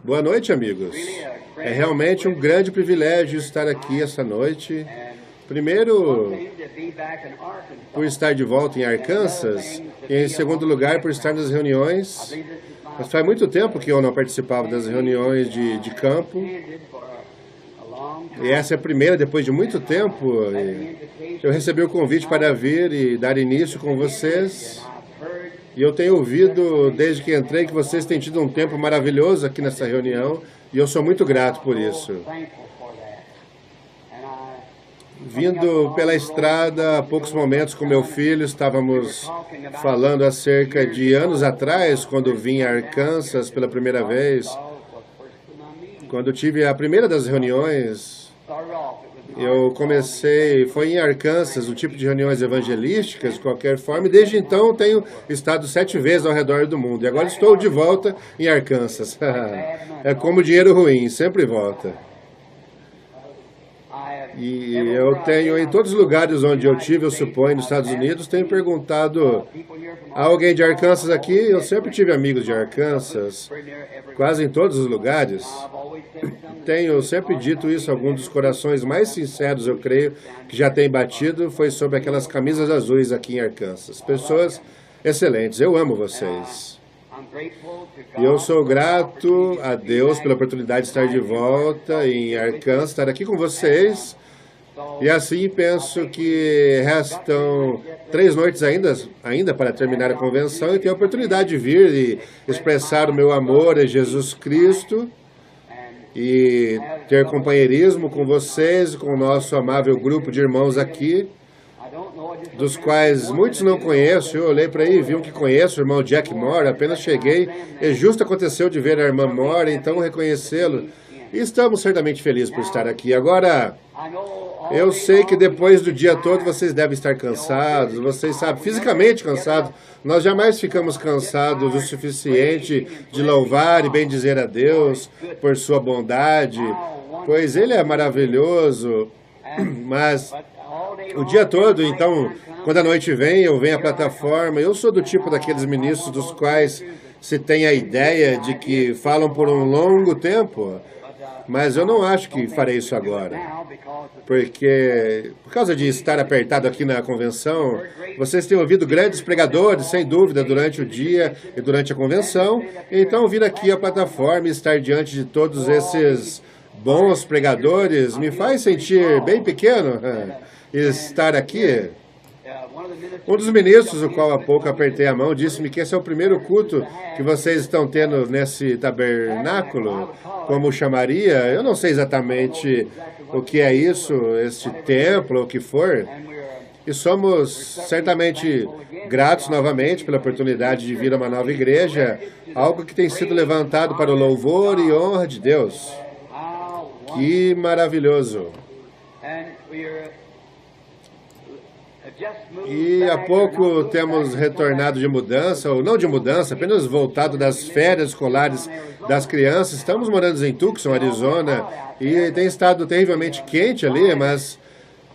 Boa noite, amigos. É realmente um grande privilégio estar aqui essa noite. Primeiro, por estar de volta em Arkansas, e em segundo lugar, por estar nas reuniões. Mas faz muito tempo que eu não participava das reuniões de campo. E essa é a primeira, depois de muito tempo. Eu recebi o convite para vir e dar início com vocês. E eu tenho ouvido, desde que entrei, que vocês têm tido um tempo maravilhoso aqui nessa reunião. E eu sou muito grato por isso. Vindo pela estrada, há poucos momentos com meu filho, estávamos falando acerca de anos atrás, quando vim a Arkansas pela primeira vez. Quando tive a primeira das reuniões, eu comecei, foi em Arkansas, o tipo de reuniões evangelísticas, de qualquer forma, e desde então tenho estado 7 vezes ao redor do mundo. E agora estou de volta em Arkansas. É como dinheiro ruim, sempre volta. E eu tenho, em todos os lugares onde eu tive, eu suponho, nos Estados Unidos, tenho perguntado a alguém de Arkansas aqui. Eu sempre tive amigos de Arkansas, quase em todos os lugares. Tenho sempre dito isso, alguns dos corações mais sinceros, eu creio, que já tem batido, foi sobre aquelas camisas azuis aqui em Arkansas. Pessoas excelentes, eu amo vocês. E eu sou grato a Deus pela oportunidade de estar de volta em Arkansas, estar aqui com vocês. E assim penso que restam 3 noites ainda para terminar a convenção e tenho a oportunidade de vir e expressar o meu amor a Jesus Cristo e ter companheirismo com vocês, com o nosso amável grupo de irmãos aqui, dos quais muitos não conheço. Eu olhei para aí e vi um que conheço, o irmão Jack Moore, apenas cheguei e justo aconteceu de ver a irmã Moore, então reconhecê-lo. E estamos certamente felizes por estar aqui. Agora, eu sei que depois do dia todo vocês devem estar cansados, vocês sabem, fisicamente cansados. Nós jamais ficamos cansados o suficiente de louvar e bendizer a Deus por sua bondade, pois Ele é maravilhoso, mas o dia todo, então, quando a noite vem, eu venho à plataforma, eu sou do tipo daqueles ministros dos quais se tem a ideia de que falam por um longo tempo, mas eu não acho que farei isso agora, porque, por causa de estar apertado aqui na convenção, vocês têm ouvido grandes pregadores, sem dúvida, durante o dia e durante a convenção, então vir aqui à plataforma e estar diante de todos esses bons pregadores me faz sentir bem pequeno. Estar aqui. Um dos ministros, o qual há pouco apertei a mão, disse-me que esse é o primeiro culto que vocês estão tendo nesse tabernáculo, como chamaria. Eu não sei exatamente o que é isso, este templo, o que for. E somos certamente gratos novamente pela oportunidade de vir a uma nova igreja, algo que tem sido levantado para o louvor e honra de Deus. Que maravilhoso! E há pouco temos retornado de mudança, ou não de mudança, apenas voltado das férias escolares das crianças. Estamos morando em Tucson, Arizona, e tem estado terrivelmente quente ali, mas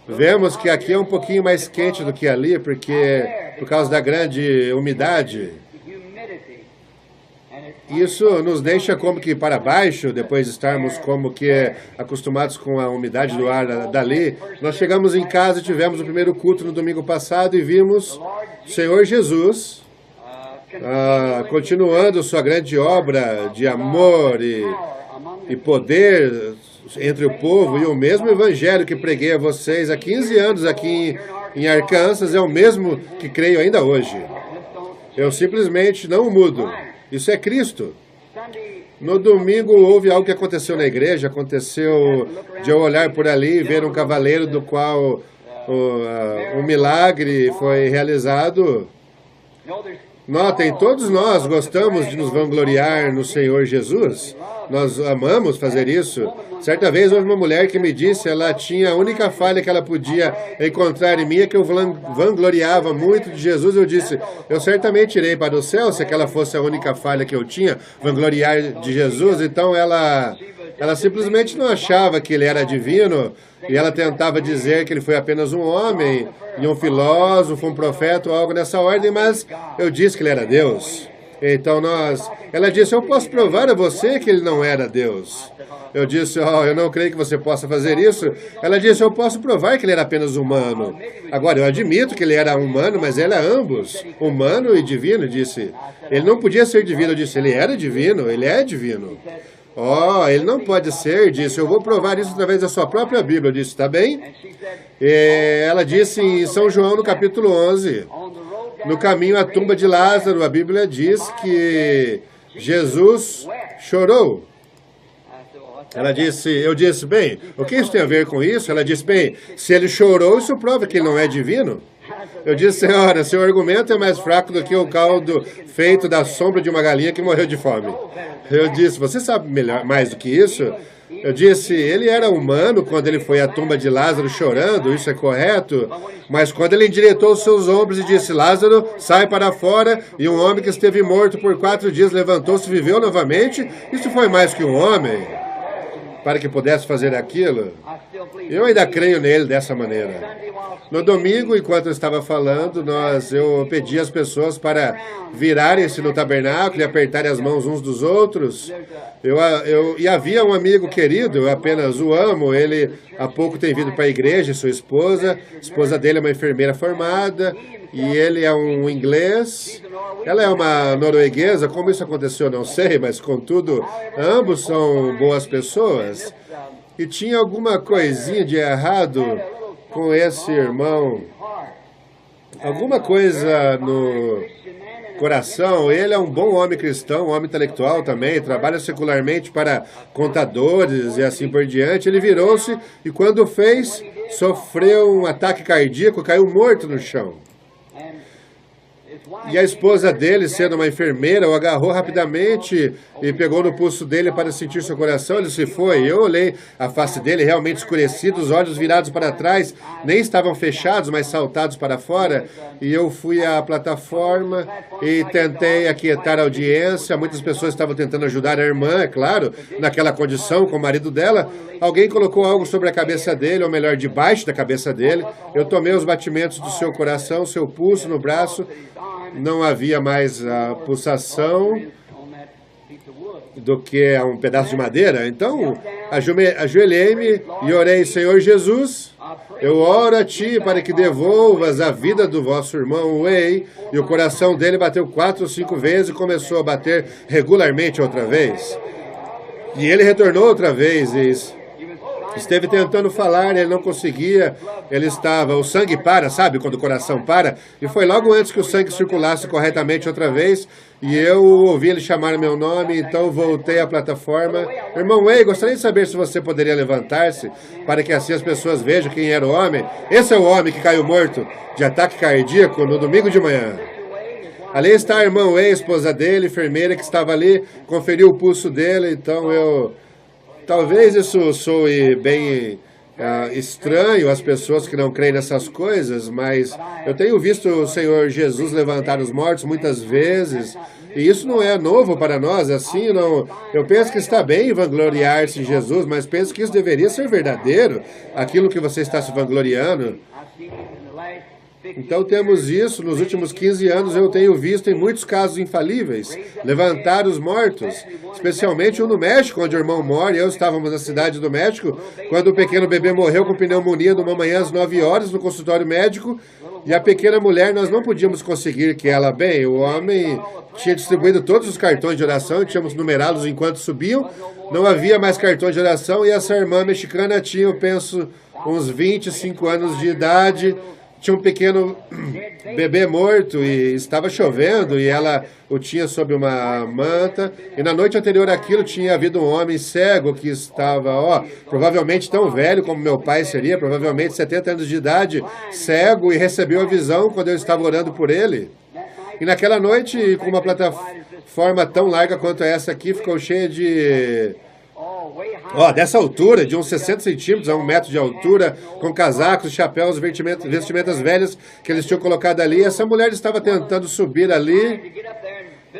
vemos que aqui é um pouquinho mais quente do que ali, porque por causa da grande umidade. Isso nos deixa como que para baixo, depois de estarmos como que acostumados com a umidade do ar dali. Nós chegamos em casa e tivemos o primeiro culto no domingo passado e vimos o Senhor Jesus continuando sua grande obra de amor e poder entre o povo, e o mesmo evangelho que preguei a vocês há 15 anos aqui em Arkansas é o mesmo que creio ainda hoje. Eu simplesmente não mudo. Isso é Cristo. No domingo houve algo que aconteceu na igreja, aconteceu de eu olhar por ali e ver um cavaleiro do qual um milagre foi realizado. Notem, todos nós gostamos de nos vangloriar no Senhor Jesus. Nós amamos fazer isso. Certa vez houve uma mulher que me disse, ela tinha a única falha que ela podia encontrar em mim, é que eu vangloriava muito de Jesus. Eu disse, eu certamente irei para o céu se aquela fosse a única falha que eu tinha, vangloriar de Jesus. Então ela simplesmente não achava que ele era divino, e ela tentava dizer que ele foi apenas um homem, e um filósofo, um profeta, ou algo nessa ordem, mas eu disse que ele era Deus. Então ela disse, eu posso provar a você que ele não era Deus. Eu disse, eu não creio que você possa fazer isso. Ela disse, eu posso provar que ele era apenas humano. Agora, eu admito que ele era humano, mas ele é ambos, humano e divino, disse. Ele não podia ser divino, eu disse, ele era divino, ele é divino. Ele não pode ser, disse, eu vou provar isso através da sua própria Bíblia. Eu disse, tá bem? Ela disse em São João, no capítulo 11, no caminho à tumba de Lázaro, a Bíblia diz que Jesus chorou. Eu disse, bem, o que isso tem a ver com isso? Ela disse, bem, se ele chorou, isso prova que ele não é divino. Eu disse, senhora, seu argumento é mais fraco do que o caldo feito da sombra de uma galinha que morreu de fome. Eu disse, você sabe mais do que isso? Eu disse, ele era humano quando ele foi à tumba de Lázaro chorando, isso é correto, mas quando ele endireitou os seus ombros e disse, Lázaro, sai para fora, e um homem que esteve morto por 4 dias levantou-se e viveu novamente, isso foi mais que um homem, para que pudesse fazer aquilo. Eu ainda creio nele dessa maneira. No domingo, enquanto eu estava falando, eu pedi às pessoas para virarem-se no tabernáculo e apertarem as mãos uns dos outros. E havia um amigo querido, eu apenas o amo, ele há pouco tem vindo para a igreja, sua esposa. A esposa dele é uma enfermeira formada e ele é um inglês. Ela é uma norueguesa, como isso aconteceu não sei, mas contudo, ambos são boas pessoas. E tinha alguma coisinha de errado com esse irmão, alguma coisa no coração. Ele é um bom homem cristão, um homem intelectual também, trabalha secularmente para contadores e assim por diante. Ele virou-se e quando fez, sofreu um ataque cardíaco, caiu morto no chão. E a esposa dele, sendo uma enfermeira, o agarrou rapidamente e pegou no pulso dele para sentir seu coração. Ele se foi. Eu olhei a face dele realmente escurecida, os olhos virados para trás, nem estavam fechados, mas saltados para fora. E eu fui à plataforma e tentei aquietar a audiência. Muitas pessoas estavam tentando ajudar a irmã, é claro, naquela condição, com o marido dela. Alguém colocou algo sobre a cabeça dele, ou melhor, debaixo da cabeça dele. Eu tomei os batimentos do seu coração, seu pulso no braço. Não havia mais a pulsação do que um pedaço de madeira. Então, ajoelhei-me e orei, Senhor Jesus, eu oro a Ti para que devolvas a vida do vosso irmão Wei. E o coração dele bateu 4 ou 5 vezes e começou a bater regularmente outra vez. E ele retornou outra vez e esteve tentando falar, ele não conseguia, o sangue para, sabe, quando o coração para, e foi logo antes que o sangue circulasse corretamente outra vez, e eu ouvi ele chamar meu nome, então voltei à plataforma. Irmão Wei, gostaria de saber se você poderia levantar-se, para que assim as pessoas vejam quem era o homem. Esse é o homem que caiu morto de ataque cardíaco no domingo de manhã. Ali está a irmã Wei, esposa dele, enfermeira que estava ali, conferiu o pulso dele, então talvez isso soe bem estranho às pessoas que não creem nessas coisas, mas eu tenho visto o Senhor Jesus levantar os mortos muitas vezes, e isso não é novo para nós, assim, não. Eu penso que está bem vangloriar-se em Jesus, mas penso que isso deveria ser verdadeiro, aquilo que você está se vangloriando. Então temos isso, nos últimos 15 anos eu tenho visto em muitos casos infalíveis, levantar os mortos, especialmente um no México, onde o irmão mora, e eu estávamos na cidade do México, quando o pequeno bebê morreu com pneumonia numa manhã às 9 horas no consultório médico, e a pequena mulher, nós não podíamos conseguir que ela, o homem tinha distribuído todos os cartões de oração, e tínhamos numerá-los enquanto subiam, não havia mais cartões de oração, e essa irmã mexicana tinha, eu penso, uns 25 anos de idade, tinha um pequeno bebê morto e estava chovendo e ela o tinha sob uma manta. E na noite anterior àquilo tinha havido um homem cego que estava, provavelmente tão velho como meu pai seria, provavelmente 70 anos de idade, cego, e recebeu a visão quando eu estava orando por ele. E naquela noite, com uma plataforma tão larga quanto essa aqui, ficou cheia de... dessa altura, de uns 60 centímetros a 1 metro de altura, com casacos, chapéus, vestimentas velhas que eles tinham colocado ali. Essa mulher estava tentando subir ali.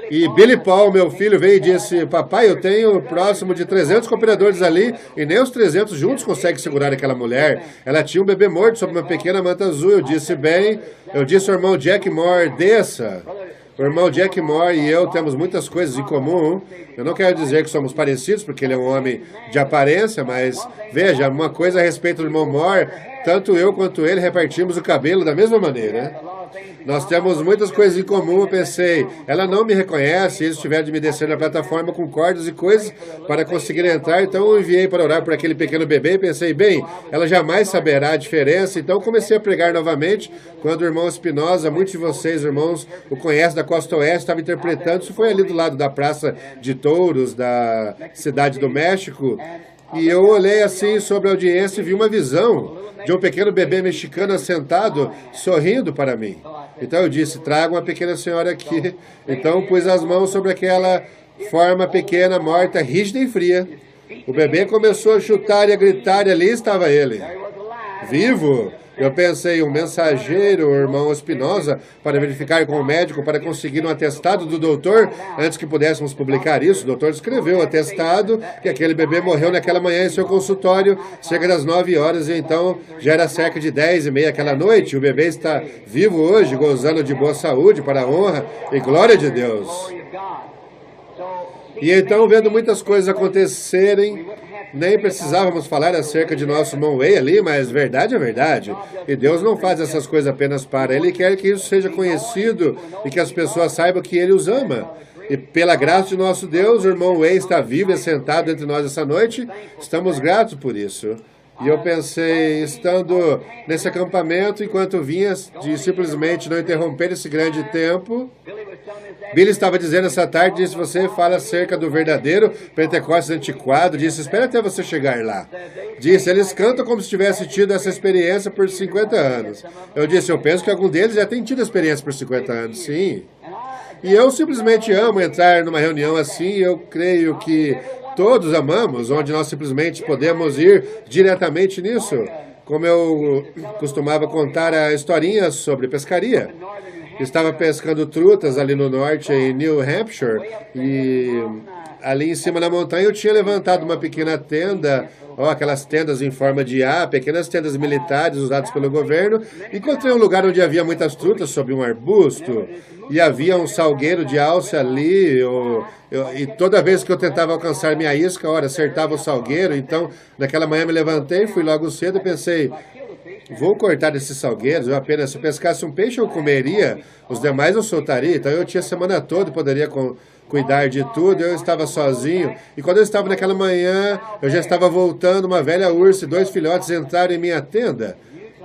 E Billy Paul, meu filho, veio e disse, papai, eu tenho próximo de 300 cooperadores ali, e nem os 300 juntos conseguem segurar aquela mulher. Ela tinha um bebê morto sob uma pequena manta azul. Eu disse ao irmão Jack Moore, desça. O irmão Jack Moore e eu temos muitas coisas em comum. Eu não quero dizer que somos parecidos, porque ele é um homem de aparência, mas veja, uma coisa a respeito do irmão Moore, tanto eu quanto ele repartimos o cabelo da mesma maneira. Nós temos muitas coisas em comum. Eu pensei, ela não me reconhece, eles tiveram de me descer na plataforma com cordas e coisas para conseguir entrar, então eu enviei para orar por aquele pequeno bebê e pensei, bem, ela jamais saberá a diferença, então comecei a pregar novamente, quando o irmão Espinosa, muitos de vocês, irmãos, o conhecem da Costa Oeste, estava interpretando, isso foi ali do lado da Praça de Touros, da Cidade do México, e eu olhei assim sobre a audiência e vi uma visão de um pequeno bebê mexicano sentado, sorrindo para mim. Então eu disse, traga uma pequena senhora aqui. Então pus as mãos sobre aquela forma pequena, morta, rígida e fria. O bebê começou a chutar e a gritar, e ali estava ele, vivo. Eu pensei, um mensageiro, o irmão Espinosa, para verificar com o médico, para conseguir um atestado do doutor, antes que pudéssemos publicar isso. O doutor escreveu o atestado que aquele bebê morreu naquela manhã em seu consultório, cerca das 9 horas, e então já era cerca de 10h30 aquela noite. O bebê está vivo hoje, gozando de boa saúde, para a honra e glória de Deus. E então, vendo muitas coisas acontecerem, nem precisávamos falar acerca de nosso irmão Way ali, mas verdade é verdade. E Deus não faz essas coisas apenas para Ele, quer que isso seja conhecido e que as pessoas saibam que Ele os ama. E pela graça de nosso Deus, o irmão Way está vivo e sentado entre nós essa noite. Estamos gratos por isso. E eu pensei, estando nesse acampamento, enquanto vinha, de simplesmente não interromper esse grande tempo, Billy estava dizendo essa tarde, disse, você fala acerca do verdadeiro Pentecostes antiquado, disse, espera até você chegar lá. Disse, eles cantam como se tivesse tido essa experiência por 50 anos. Eu disse, eu penso que algum deles já tem tido experiência por 50 anos, sim. E eu simplesmente amo entrar numa reunião assim, eu creio que todos amamos, onde nós simplesmente podemos ir diretamente nisso. Como eu costumava contar a historinha sobre pescaria. Estava pescando trutas ali no norte, em New Hampshire, e ali em cima na montanha eu tinha levantado uma pequena tenda, aquelas tendas em forma de A, pequenas tendas militares usadas pelo governo. Encontrei um lugar onde havia muitas trutas sob um arbusto, e havia um salgueiro de alça ali, e toda vez que eu tentava alcançar minha isca, acertava o salgueiro. Então, naquela manhã me levantei, fui logo cedo e pensei, vou cortar esses salgueiros, eu apenas, se pescasse um peixe eu comeria, os demais eu soltaria. Então eu tinha a semana toda, poderia cuidar de tudo, eu estava sozinho. E quando eu estava naquela manhã, eu já estava voltando, uma velha ursa e 2 filhotes entraram em minha tenda.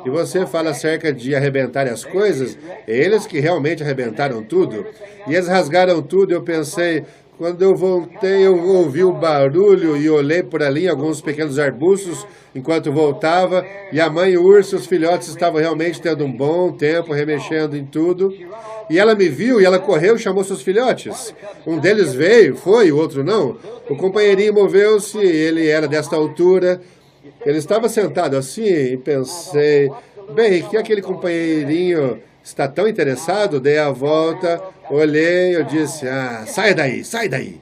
E você fala acerca de arrebentar as coisas, eles que realmente arrebentaram tudo. E eles rasgaram tudo, eu pensei, quando eu voltei, eu ouvi o barulho e olhei por ali em alguns pequenos arbustos enquanto voltava, e a mãe urso e os filhotes estavam realmente tendo um bom tempo, remexendo em tudo. E ela me viu e ela correu e chamou seus filhotes. Um deles veio, foi, o outro não. O companheirinho moveu-se, ele era desta altura. Ele estava sentado assim e pensei, bem, que aquele companheirinho está tão interessado? Dei a volta, olhei, eu disse, sai daí, sai daí.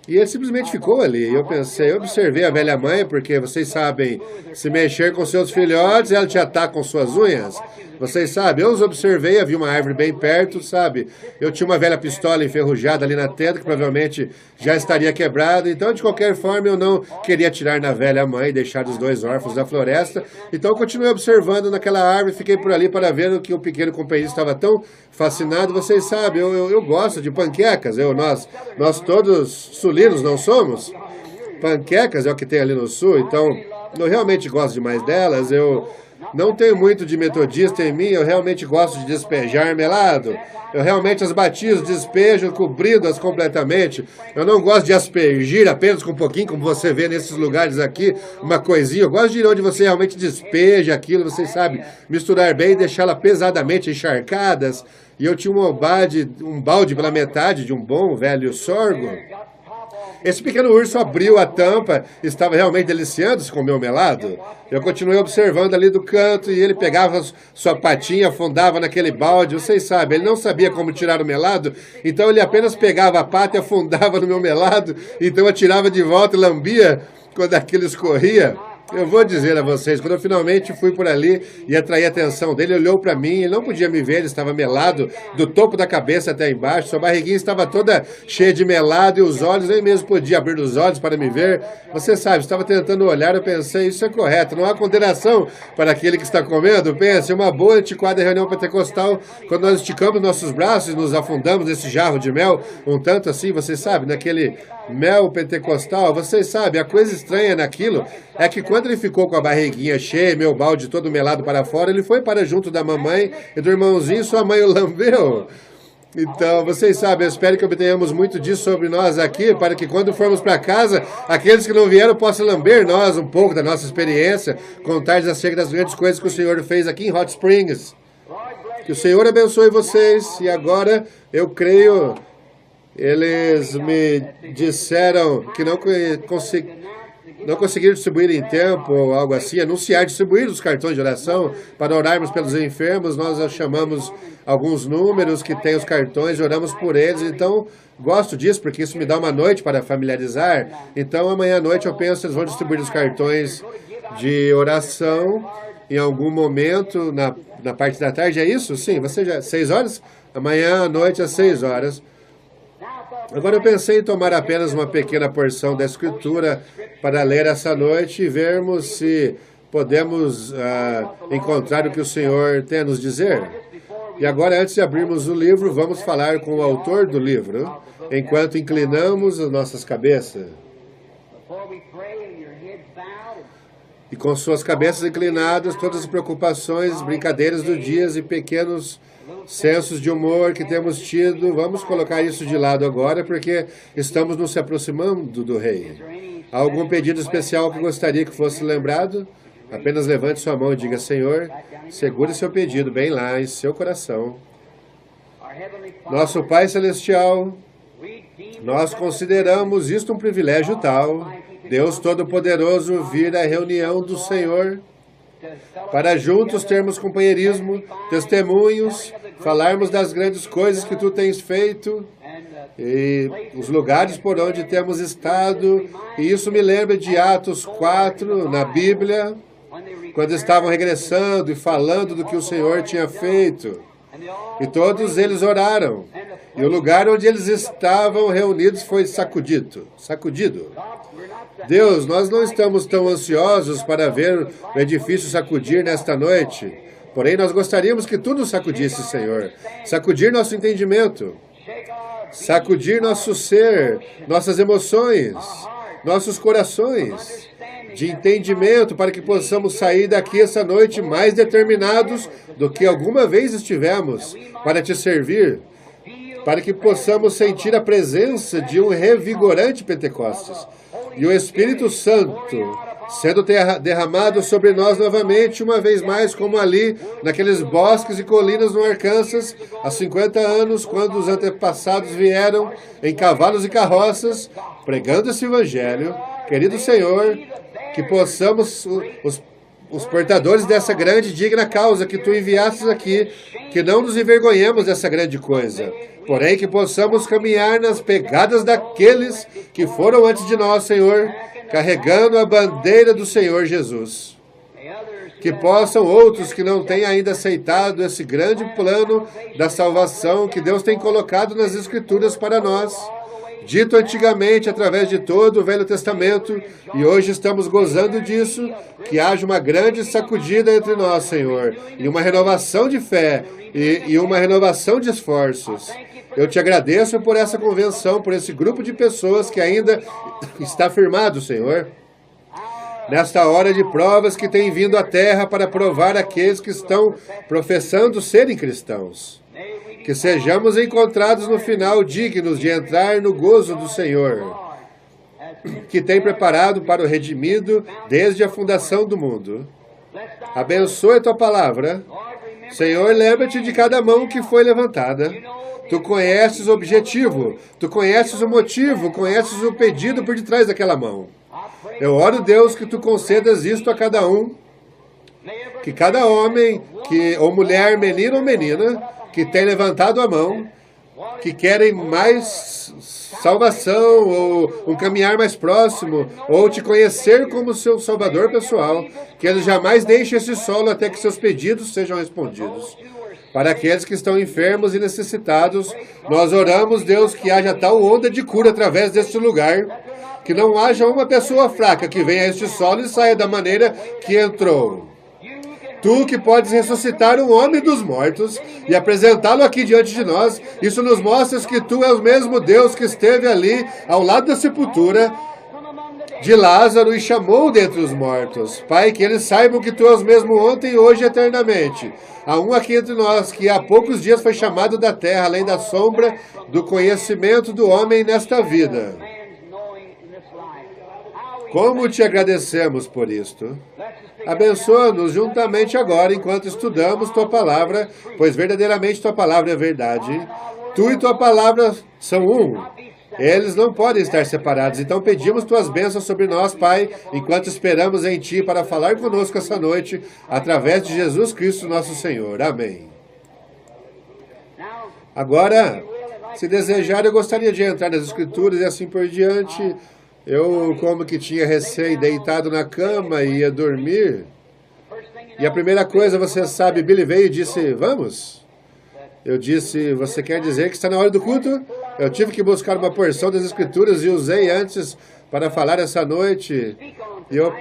E ele simplesmente ficou ali. Eu pensei, eu observei a velha mãe, porque vocês sabem, se mexer com seus filhotes, ela te ataca com suas unhas. Vocês sabem, eu os observei, havia uma árvore bem perto, sabe? Eu tinha uma velha pistola enferrujada ali na tenda, que provavelmente já estaria quebrada. Então, de qualquer forma, eu não queria atirar na velha mãe e deixar os 2 órfãos da floresta. Então, eu continuei observando naquela árvore, fiquei por ali para ver o que o pequeno companheiro estava tão fascinado. Vocês sabem, eu gosto de panquecas. Nós todos sulinos não somos? Panquecas é o que tem ali no sul, então eu realmente gosto demais delas. Eu não tenho muito de metodista em mim, eu realmente gosto de despejar melado. Eu realmente as batizo, despejo, cobrindo-as completamente. Eu não gosto de aspergir apenas com um pouquinho, como você vê nesses lugares aqui, uma coisinha. Eu gosto de ir onde você realmente despeja aquilo, vocês sabem, misturar bem e deixá-la pesadamente encharcadas. E eu tinha um balde pela metade de um bom velho sorgo. Esse pequeno urso abriu a tampa, estava realmente deliciando-se com o meu melado. Eu continuei observando ali do canto e ele pegava sua patinha, afundava naquele balde. Vocês sabem, ele não sabia como tirar o melado, então ele apenas pegava a pata e afundava no meu melado. Então eu tirava de volta e lambia quando aquilo escorria. Eu vou dizer a vocês, quando eu finalmente fui por ali e atraí a atenção dele, ele olhou para mim, ele não podia me ver, ele estava melado do topo da cabeça até embaixo, sua barriguinha estava toda cheia de melado e os olhos, nem mesmo podia abrir os olhos para me ver. Você sabe, estava tentando olhar, eu pensei, isso é correto, não há condenação para aquele que está comendo. Pense, uma boa antiquada reunião pentecostal, quando nós esticamos nossos braços e nos afundamos nesse jarro de mel, um tanto assim, você sabe, naquele mel pentecostal, vocês sabem, a coisa estranha naquilo é que quando ele ficou com a barriguinha cheia, meu balde todo melado para fora, ele foi para junto da mamãe e do irmãozinho, sua mãe o lambeu. Então, vocês sabem, eu espero que obtenhamos muito disso sobre nós aqui, para que quando formos para casa, aqueles que não vieram possam lamber nós um pouco da nossa experiência, contar-lhes acerca das grandes coisas que o Senhor fez aqui em Hot Springs. Que o Senhor abençoe vocês. E agora, eu creio, eles me disseram que não conseguiram distribuir em tempo ou algo assim, distribuir os cartões de oração para orarmos pelos enfermos. Nós chamamos alguns números que têm os cartões e oramos por eles. Então, gosto disso porque isso me dá uma noite para familiarizar. Então, amanhã à noite eu penso que eles vão distribuir os cartões de oração em algum momento na parte da tarde. É isso? Sim, você já 6 horas? Amanhã à noite às 6 horas. Agora eu pensei em tomar apenas uma pequena porção da Escritura para ler essa noite e vermos se podemos encontrar o que o Senhor tem a nos dizer. E agora, antes de abrirmos o livro, vamos falar com o autor do livro, enquanto inclinamos as nossas cabeças. E com suas cabeças inclinadas, todas as preocupações, brincadeiras do dia e pequenos sensos de humor que temos tido, vamos colocar isso de lado agora, porque estamos nos aproximando do Rei. Há algum pedido especial que gostaria que fosse lembrado? Apenas levante sua mão e diga: Senhor, segure seu pedido bem lá em seu coração. Nosso Pai Celestial, nós consideramos isto um privilégio tal, Deus Todo-Poderoso, vir à reunião do Senhor, para juntos termos companheirismo, testemunhos, falarmos das grandes coisas que Tu tens feito e os lugares por onde temos estado. E isso me lembra de Atos 4, na Bíblia, quando estavam regressando e falando do que o Senhor tinha feito. E todos eles oraram. E o lugar onde eles estavam reunidos foi sacudido. Deus, nós não estamos tão ansiosos para ver o edifício sacudir nesta noite. Porém, nós gostaríamos que Tu nos sacudisse, Senhor. Sacudir nosso entendimento. Sacudir nosso ser, nossas emoções, nossos corações de entendimento, para que possamos sair daqui essa noite mais determinados do que alguma vez estivemos para Te servir, para que possamos sentir a presença de um revigorante Pentecostes e o Espírito Santo sendo derramado sobre nós novamente, uma vez mais, como ali, naqueles bosques e colinas no Arkansas, há 50 anos, quando os antepassados vieram em cavalos e carroças, pregando esse Evangelho. Querido Senhor, que possamos, os portadores dessa grande e digna causa que Tu enviastes aqui, que não nos envergonhemos dessa grande coisa, porém que possamos caminhar nas pegadas daqueles que foram antes de nós, Senhor, carregando a bandeira do Senhor Jesus. Que possam outros que não têm ainda aceitado esse grande plano da salvação que Deus tem colocado nas Escrituras para nós, dito antigamente através de todo o Velho Testamento, e hoje estamos gozando disso, que haja uma grande sacudida entre nós, Senhor, e uma renovação de fé, e uma renovação de esforços. Eu Te agradeço por essa convenção, por esse grupo de pessoas que ainda está firmado, Senhor, nesta hora de provas que tem vindo à terra para provar aqueles que estão professando serem cristãos. Que sejamos encontrados no final dignos de entrar no gozo do Senhor, que tem preparado para o redimido desde a fundação do mundo. Abençoe a Tua palavra. Senhor, lembra-te de cada mão que foi levantada. Tu conheces o objetivo, Tu conheces o motivo, conheces o pedido por detrás daquela mão. Eu oro, Deus, que Tu concedas isto a cada um, que cada homem, ou mulher, menino ou menina, que tem levantado a mão, que querem mais salvação, ou um caminhar mais próximo, ou te conhecer como seu salvador pessoal, que eles jamais deixem esse solo até que seus pedidos sejam respondidos. Para aqueles que estão enfermos e necessitados, nós oramos, Deus, que haja tal onda de cura através deste lugar, que não haja uma pessoa fraca que venha a este solo e saia da maneira que entrou. Tu que podes ressuscitar um homem dos mortos e apresentá-lo aqui diante de nós, isso nos mostra que Tu és o mesmo Deus que esteve ali ao lado da sepultura de Lázaro e chamou dentre os mortos. Pai, que eles saibam que Tu és o mesmo ontem, hoje e eternamente. Há um aqui entre nós que há poucos dias foi chamado da terra, além da sombra do conhecimento do homem nesta vida. Como Te agradecemos por isto. Abençoa-nos juntamente agora, enquanto estudamos Tua palavra, pois verdadeiramente Tua palavra é verdade. Tu e Tua palavra são um. Eles não podem estar separados. Então pedimos Tuas bênçãos sobre nós, Pai, enquanto esperamos em Ti para falar conosco essa noite, através de Jesus Cristo, nosso Senhor. Amém. Agora, se desejar, eu gostaria de entrar nas Escrituras e assim por diante. Eu, como que tinha recém deitado na cama e ia dormir. E a primeira coisa, você sabe, Billy veio e disse, vamos? Eu disse, você quer dizer que está na hora do culto? Eu tive que buscar uma porção das Escrituras e usei antes para falar essa noite. E eu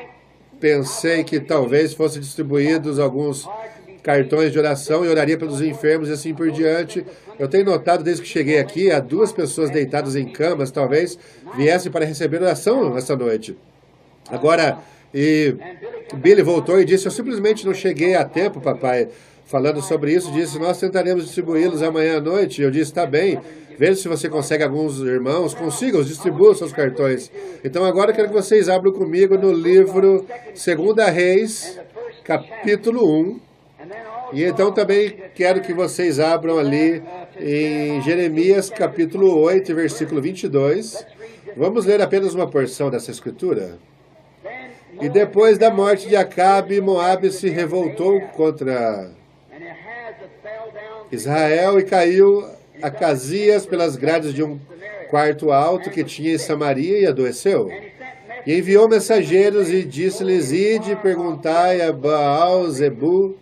pensei que talvez fossem distribuídos alguns cartões de oração e oraria pelos enfermos e assim por diante. Eu tenho notado desde que cheguei aqui, há 2 pessoas deitadas em camas, talvez viessem para receber oração essa noite. Agora, Billy voltou e disse, eu simplesmente não cheguei a tempo, papai. Falando sobre isso, disse, nós tentaremos distribuí-los amanhã à noite. Eu disse, está bem, veja se você consegue alguns irmãos, consiga-os, distribua os seus cartões. Então agora eu quero que vocês abram comigo no livro 2 Reis, capítulo 1. E então também quero que vocês abram ali em Jeremias capítulo 8, versículo 22. Vamos ler apenas uma porção dessa escritura. E depois da morte de Acabe, Moabe se revoltou contra Israel e caiu Acasias pelas grades de um quarto alto que tinha em Samaria e adoeceu. E enviou mensageiros e disse-lhes, ide, perguntai a Baal Zebub,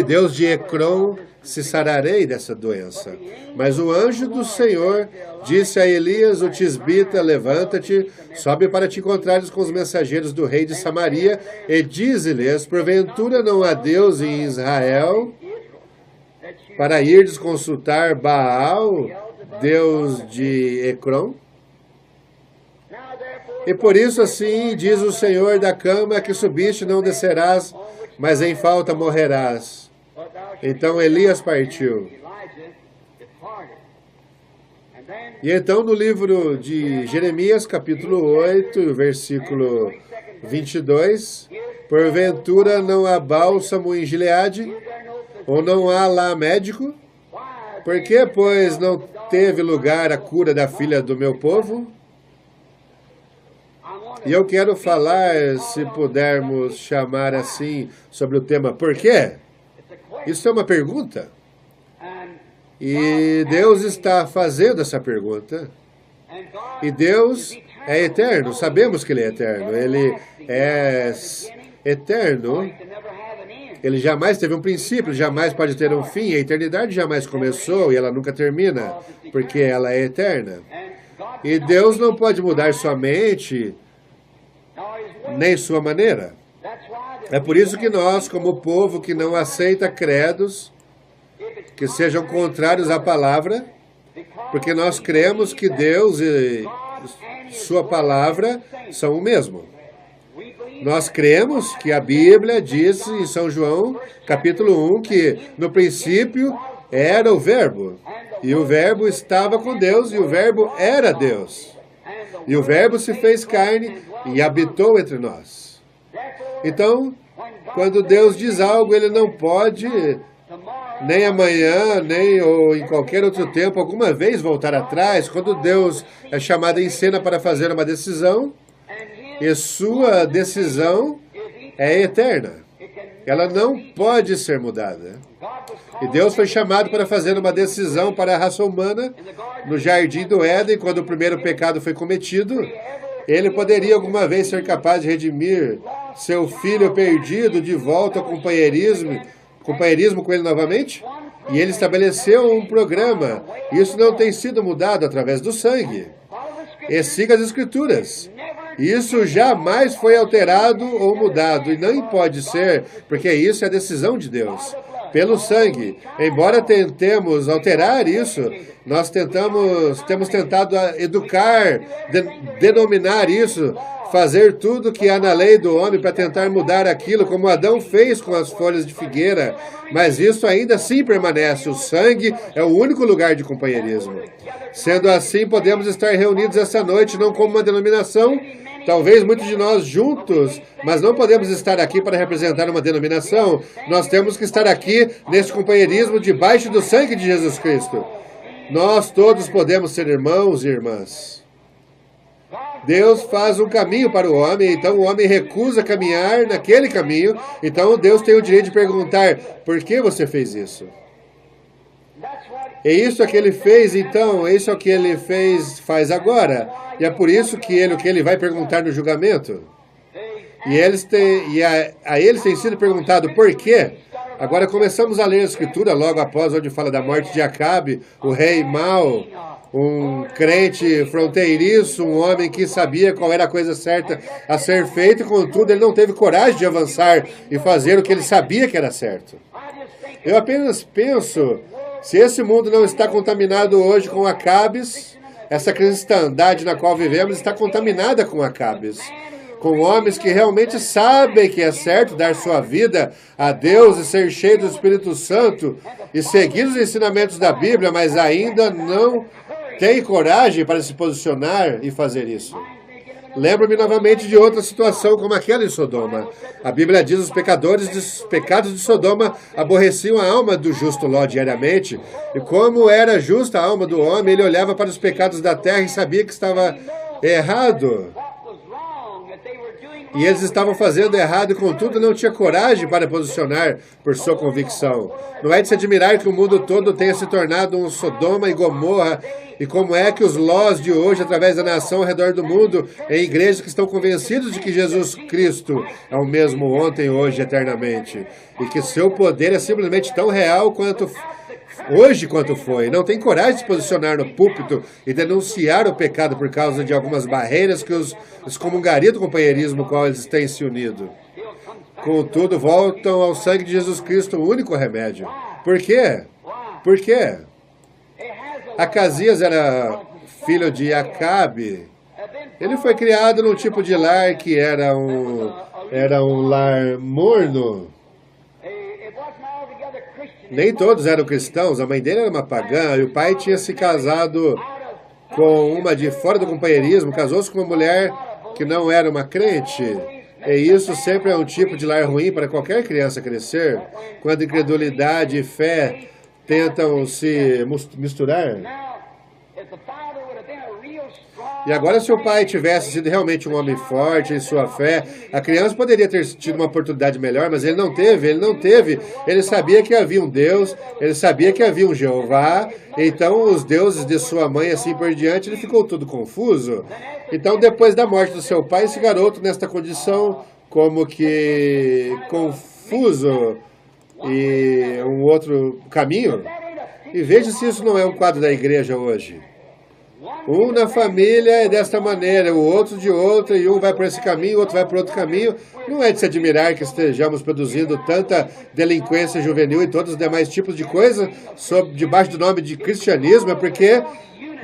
Deus de Ecrom, se sararei dessa doença. Mas o anjo do Senhor disse a Elias, o tisbita, levanta-te, sobe para te encontrares com os mensageiros do rei de Samaria, e dize-lhes, porventura não há Deus em Israel, para irdes consultar Baal, Deus de Ecrom? E por isso assim diz o Senhor, da cama que subiste não descerás, mas em falta morrerás. Então Elias partiu. E então no livro de Jeremias, capítulo 8, versículo 22, porventura não há bálsamo em Gileade, ou não há lá médico? Por que, pois, não teve lugar a cura da filha do meu povo? E eu quero falar, se pudermos chamar assim, sobre o tema por quê? Isso é uma pergunta. E Deus está fazendo essa pergunta. E Deus é eterno, sabemos que Ele é eterno. Ele é eterno. Ele jamais teve um princípio, jamais pode ter um fim. A eternidade jamais começou e ela nunca termina, porque ela é eterna. E Deus não pode mudar sua mente, nem sua maneira. É por isso que nós, como povo que não aceita credos que sejam contrários à palavra, porque nós cremos que Deus e sua palavra são o mesmo. Nós cremos que a Bíblia diz em São João, capítulo 1, que no princípio era o Verbo, e o Verbo estava com Deus, e o Verbo era Deus. E o Verbo se fez carne e habitou entre nós. Então, quando Deus diz algo, Ele não pode, nem amanhã, nem ou em qualquer outro tempo, alguma vez voltar atrás. Quando Deus é chamado em cena para fazer uma decisão, e sua decisão é eterna. Ela não pode ser mudada. E Deus foi chamado para fazer uma decisão para a raça humana no jardim do Éden, quando o primeiro pecado foi cometido. Ele poderia alguma vez ser capaz de redimir seu filho perdido de volta ao companheirismo com ele novamente? E ele estabeleceu um programa. Isso não tem sido mudado através do sangue. E siga as Escrituras. Isso jamais foi alterado ou mudado, e não pode ser, porque isso é a decisão de Deus. Pelo sangue. Embora tentemos alterar isso, nós temos tentado educar, denominar isso, fazer tudo que há na lei do homem para tentar mudar aquilo, como Adão fez com as folhas de figueira. Mas isso ainda assim permanece. O sangue é o único lugar de companheirismo. Sendo assim, podemos estar reunidos essa noite não como uma denominação, talvez muitos de nós juntos, mas não podemos estar aqui para representar uma denominação. Nós temos que estar aqui nesse companheirismo debaixo do sangue de Jesus Cristo. Nós todos podemos ser irmãos e irmãs. Deus faz um caminho para o homem, então o homem recusa caminhar naquele caminho, então Deus tem o direito de perguntar, por que você fez isso? É isso que ele fez, então, isso é o que ele faz agora. E é por isso que o que ele vai perguntar no julgamento. E a eles tem sido perguntado por quê. Agora começamos a ler a Escritura logo após onde fala da morte de Acabe, o rei mau, um crente fronteiriço, um homem que sabia qual era a coisa certa a ser feita, e contudo ele não teve coragem de avançar e fazer o que ele sabia que era certo. Eu apenas penso, se esse mundo não está contaminado hoje com Acabes, essa cristandade na qual vivemos está contaminada com Acabes, com homens que realmente sabem que é certo dar sua vida a Deus e ser cheio do Espírito Santo e seguir os ensinamentos da Bíblia, mas ainda não têm coragem para se posicionar e fazer isso. Lembro-me novamente de outra situação como aquela em Sodoma. A Bíblia diz que os pecados de Sodoma aborreciam a alma do justo Ló diariamente. E como era justa a alma do homem, ele olhava para os pecados da terra e sabia que estava errado. E eles estavam fazendo errado e, contudo, não tinha coragem para posicionar por sua convicção. Não é de se admirar que o mundo todo tenha se tornado um Sodoma e Gomorra, e como é que os Lós de hoje, através da nação ao redor do mundo, em igrejas que estão convencidos de que Jesus Cristo é o mesmo ontem, hoje e eternamente, e que seu poder é simplesmente tão real quanto foi. Não tem coragem de se posicionar no púlpito e denunciar o pecado por causa de algumas barreiras que os excomungaria do companheirismo com o qual eles têm se unido. Contudo, voltam ao sangue de Jesus Cristo, o único remédio. Por quê? Por quê? Acasias era filho de Acabe. Ele foi criado num tipo de lar que era um lar morno. Nem todos eram cristãos, a mãe dele era uma pagã, e o pai tinha se casado com uma de fora do companheirismo, casou-se com uma mulher que não era uma crente. E isso sempre é um tipo de lar ruim para qualquer criança crescer, quando incredulidade e fé tentam se misturar. E agora, se o pai tivesse sido realmente um homem forte em sua fé, a criança poderia ter tido uma oportunidade melhor, mas ele não teve. Ele sabia que havia um Deus, ele sabia que havia um Jeová, então os deuses de sua mãe, assim por diante, ele ficou tudo confuso. Então, depois da morte do seu pai, esse garoto, nesta condição, como que confuso e um outro caminho. E veja se isso não é um quadro da igreja hoje. Um na família é desta maneira, o outro de outra, e um vai por esse caminho, o outro vai por outro caminho. Não é de se admirar que estejamos produzindo tanta delinquência juvenil e todos os demais tipos de coisa debaixo do nome de cristianismo, é porque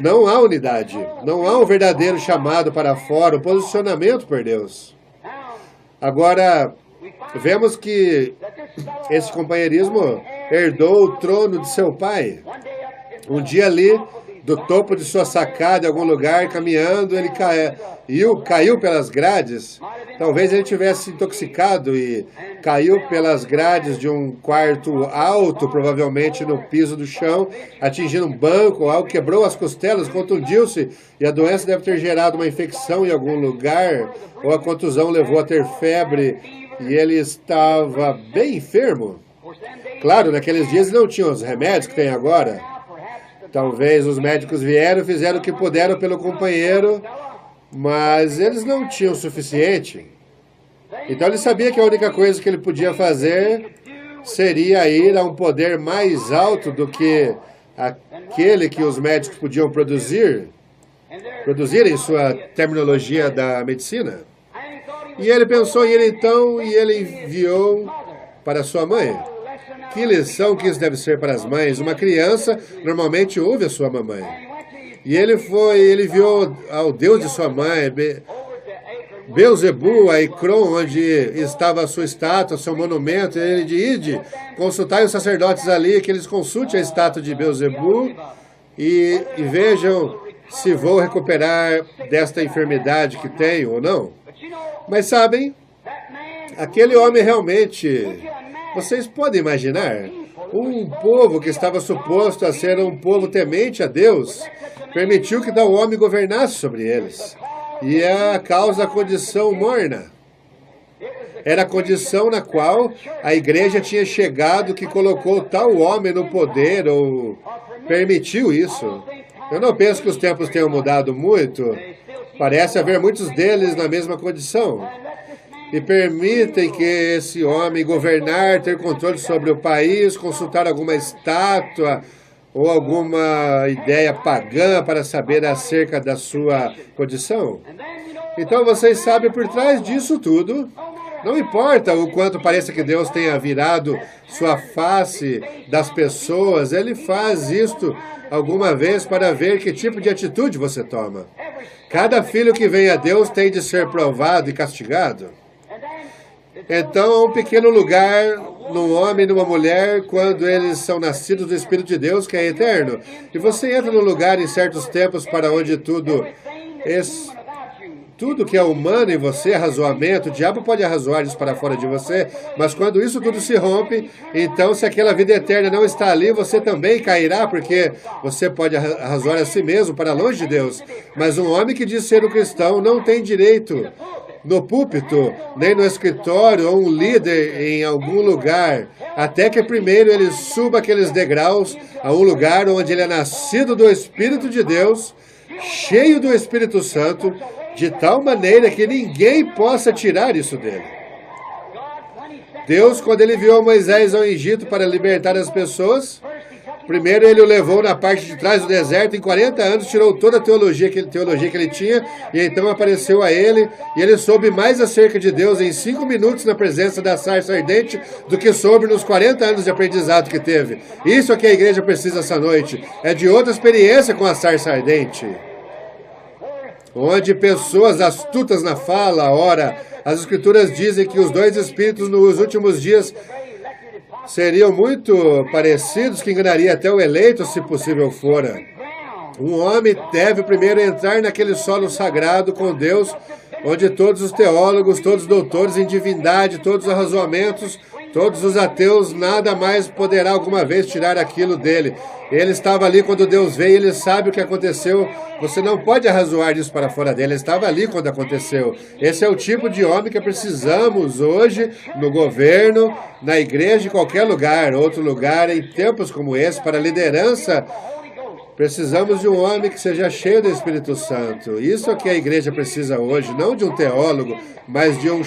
não há unidade, não há um verdadeiro chamado para fora, o posicionamento por Deus. Agora, vemos que esse companheirismo herdou o trono de seu pai. Um dia ali, do topo de sua sacada, em algum lugar, caminhando, ele caiu pelas grades. Talvez ele tivesse intoxicado e caiu pelas grades de um quarto alto, provavelmente no piso do chão, atingindo um banco ou algo, quebrou as costelas, contundiu-se, e a doença deve ter gerado uma infecção em algum lugar, ou a contusão levou a ter febre, e ele estava bem enfermo. Claro, naqueles dias não tinham os remédios que tem agora. Talvez os médicos vieram, fizeram o que puderam pelo companheiro, mas eles não tinham o suficiente. Então ele sabia que a única coisa que ele podia fazer seria ir a um poder mais alto do que aquele que os médicos podiam produzir em sua terminologia da medicina. E ele pensou em ir então e ele enviou para sua mãe. Que lição que isso deve ser para as mães. Uma criança normalmente ouve a sua mamãe. E ele enviou ao Deus de sua mãe, Beuzebu, a Ekron, onde estava a sua estátua, seu monumento. Ele disse: consultai os sacerdotes ali, que eles consultem a estátua de Beuzebu e vejam se vou recuperar desta enfermidade que tenho ou não. Mas sabem, aquele homem realmente, vocês podem imaginar, um povo que estava suposto a ser um povo temente a Deus, permitiu que tal homem governasse sobre eles. E é a causa da condição morna. Era a condição na qual a igreja tinha chegado, que colocou tal homem no poder, ou permitiu isso. Eu não penso que os tempos tenham mudado muito. Parece haver muitos deles na mesma condição. E permitem que esse homem governar, ter controle sobre o país, consultar alguma estátua ou alguma ideia pagã para saber acerca da sua condição. Então vocês sabem, por trás disso tudo, não importa o quanto pareça que Deus tenha virado sua face das pessoas, Ele faz isto alguma vez para ver que tipo de atitude você toma. Cada filho que vem a Deus tem de ser provado e castigado. Então, um pequeno lugar num homem e numa mulher, quando eles são nascidos do Espírito de Deus, que é eterno. E você entra num lugar em certos tempos para onde tudo que é humano em você, arrazoamento, o diabo pode arrazoar isso para fora de você, mas quando isso tudo se rompe, então se aquela vida eterna não está ali, você também cairá, porque você pode arrazoar a si mesmo para longe de Deus. Mas um homem que diz ser um cristão não tem direito no púlpito, nem no escritório, ou um líder em algum lugar, até que primeiro ele suba aqueles degraus a um lugar onde ele é nascido do Espírito de Deus, cheio do Espírito Santo, de tal maneira que ninguém possa tirar isso dele. Deus, quando ele enviou Moisés ao Egito para libertar as pessoas, primeiro ele o levou na parte de trás do deserto, em 40 anos, tirou toda a teologia que ele tinha, e então apareceu a ele, e ele soube mais acerca de Deus em 5 minutos na presença da sarça ardente, do que soube nos 40 anos de aprendizado que teve. Isso é que a igreja precisa essa noite, é de outra experiência com a sarça ardente, onde pessoas astutas na fala, ora, as escrituras dizem que os dois espíritos nos últimos dias seriam muito parecidos, que enganaria até o eleito, se possível fora. Um homem deve primeiro entrar naquele solo sagrado com Deus, onde todos os teólogos, todos os doutores em divindade, todos os arrazoamentos, todos os ateus, nada mais poderá alguma vez tirar aquilo dele. Ele estava ali quando Deus veio, ele sabe o que aconteceu. Você não pode arrazoar disso para fora dele. Ele estava ali quando aconteceu. Esse é o tipo de homem que precisamos hoje no governo, na igreja, em qualquer lugar, outro lugar, em tempos como esse, para a liderança. Precisamos de um homem que seja cheio do Espírito Santo. Isso é o que a igreja precisa hoje, não de um teólogo, mas de um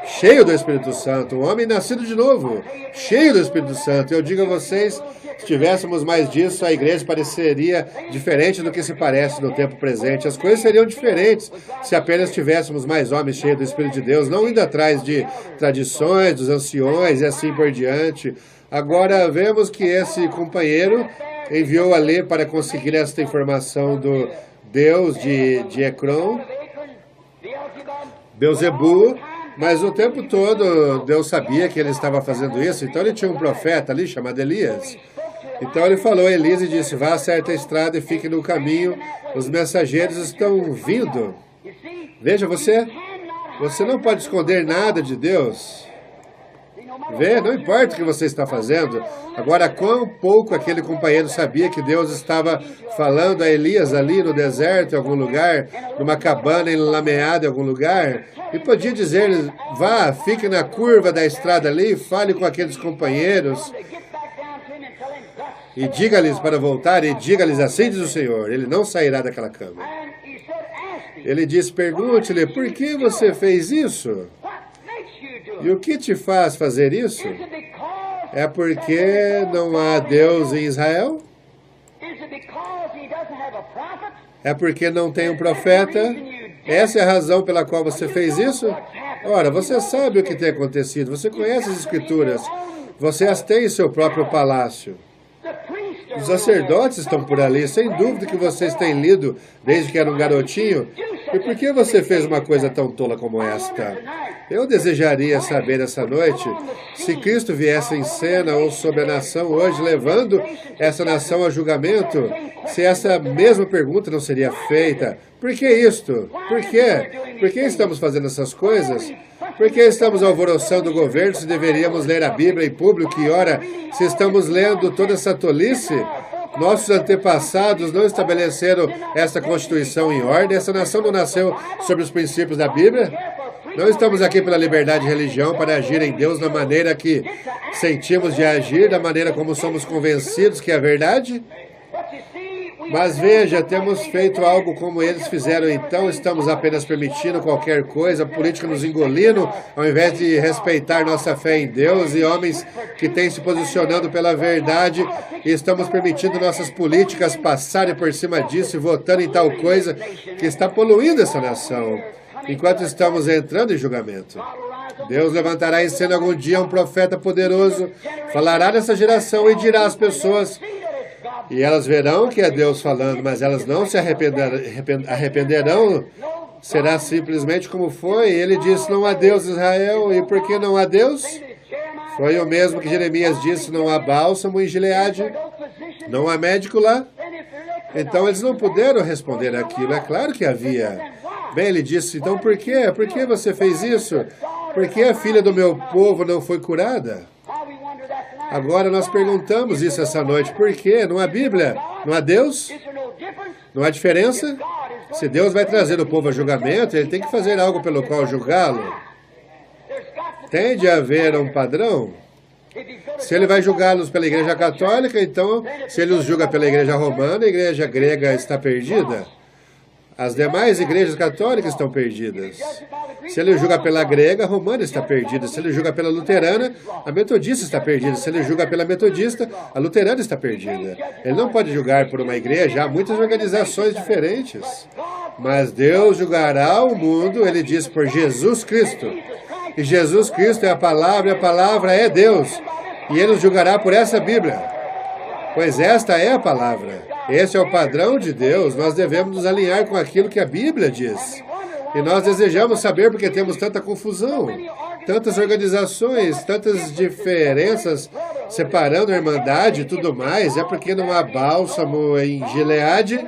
cheio do Espírito Santo, um homem nascido de novo, cheio do Espírito Santo. Eu digo a vocês, se tivéssemos mais disso, a igreja pareceria diferente do que se parece no tempo presente. As coisas seriam diferentes se apenas tivéssemos mais homens cheios do Espírito de Deus, não indo atrás de tradições, dos anciões e assim por diante. Agora, vemos que esse companheiro enviou ali para conseguir esta informação do Deus de Ekron, Beuzebu, mas o tempo todo Deus sabia que ele estava fazendo isso, então ele tinha um profeta ali chamado Elias. Então ele falou a Elias e disse: vá a certa estrada e fique no caminho, os mensageiros estão vindo. Veja, você não pode esconder nada de Deus. Vê, não importa o que você está fazendo. Agora, quão pouco aquele companheiro sabia que Deus estava falando a Elias ali no deserto, em algum lugar, numa cabana enlameada em algum lugar, e podia dizer, vá, fique na curva da estrada ali, fale com aqueles companheiros, e diga-lhes para voltar, e diga-lhes, assim diz o Senhor, ele não sairá daquela cama. Ele disse, pergunte-lhe, por que você fez isso? E o que te faz fazer isso? É porque não há Deus em Israel? É porque não tem um profeta? Essa é a razão pela qual você fez isso? Ora, você sabe o que tem acontecido, você conhece as Escrituras, você as tem em seu próprio palácio. Os sacerdotes estão por ali, sem dúvida que vocês têm lido desde que era um garotinho. E por que você fez uma coisa tão tola como esta? Eu desejaria saber essa noite, se Cristo viesse em cena ou sobre a nação hoje, levando essa nação a julgamento, se essa mesma pergunta não seria feita. Por que isto? Por quê? Por que estamos fazendo essas coisas? Por que estamos alvoroçando o governo se deveríamos ler a Bíblia em público? E ora, se estamos lendo toda essa tolice, nossos antepassados não estabeleceram essa Constituição em ordem, essa nação não nasceu sobre os princípios da Bíblia. Não estamos aqui pela liberdade de religião para agir em Deus da maneira que sentimos de agir, da maneira como somos convencidos que é verdade. Mas veja, temos feito algo como eles fizeram, então estamos apenas permitindo qualquer coisa, a política nos engolindo, ao invés de respeitar nossa fé em Deus e homens que têm se posicionando pela verdade, e estamos permitindo nossas políticas passarem por cima disso e votando em tal coisa que está poluindo essa nação, enquanto estamos entrando em julgamento. Deus levantará em cena algum dia um profeta poderoso, falará nessa geração e dirá às pessoas... E elas verão que é Deus falando, mas elas não se arrependerão. Será simplesmente como foi. Ele disse, não há Deus em Israel. E por que não há Deus? Foi o mesmo que Jeremias disse, não há bálsamo em Gileade. Não há médico lá. Então eles não puderam responder aquilo. É claro que havia. Bem, ele disse, então por quê? Por que você fez isso? Por que a filha do meu povo não foi curada? Agora nós perguntamos isso essa noite. Por quê? Não há Bíblia? Não há Deus? Não há diferença? Se Deus vai trazer o povo a julgamento, ele tem que fazer algo pelo qual julgá-lo. Tem de haver um padrão. Se ele vai julgá-los pela Igreja Católica, então, se ele os julga pela Igreja Romana, a Igreja Grega está perdida. As demais igrejas católicas estão perdidas. Se ele julga pela grega, a romana está perdida. Se ele julga pela luterana, a metodista está perdida. Se ele julga pela metodista, a luterana está perdida. Ele não pode julgar por uma igreja, há muitas organizações diferentes. Mas Deus julgará o mundo, ele diz, por Jesus Cristo. E Jesus Cristo é a palavra, e a palavra é Deus. E ele nos julgará por essa Bíblia. Pois esta é a palavra. Esse é o padrão de Deus. Nós devemos nos alinhar com aquilo que a Bíblia diz. E nós desejamos saber porque temos tanta confusão, tantas organizações, tantas diferenças, separando a irmandade e tudo mais. É porque não há bálsamo em Gileade?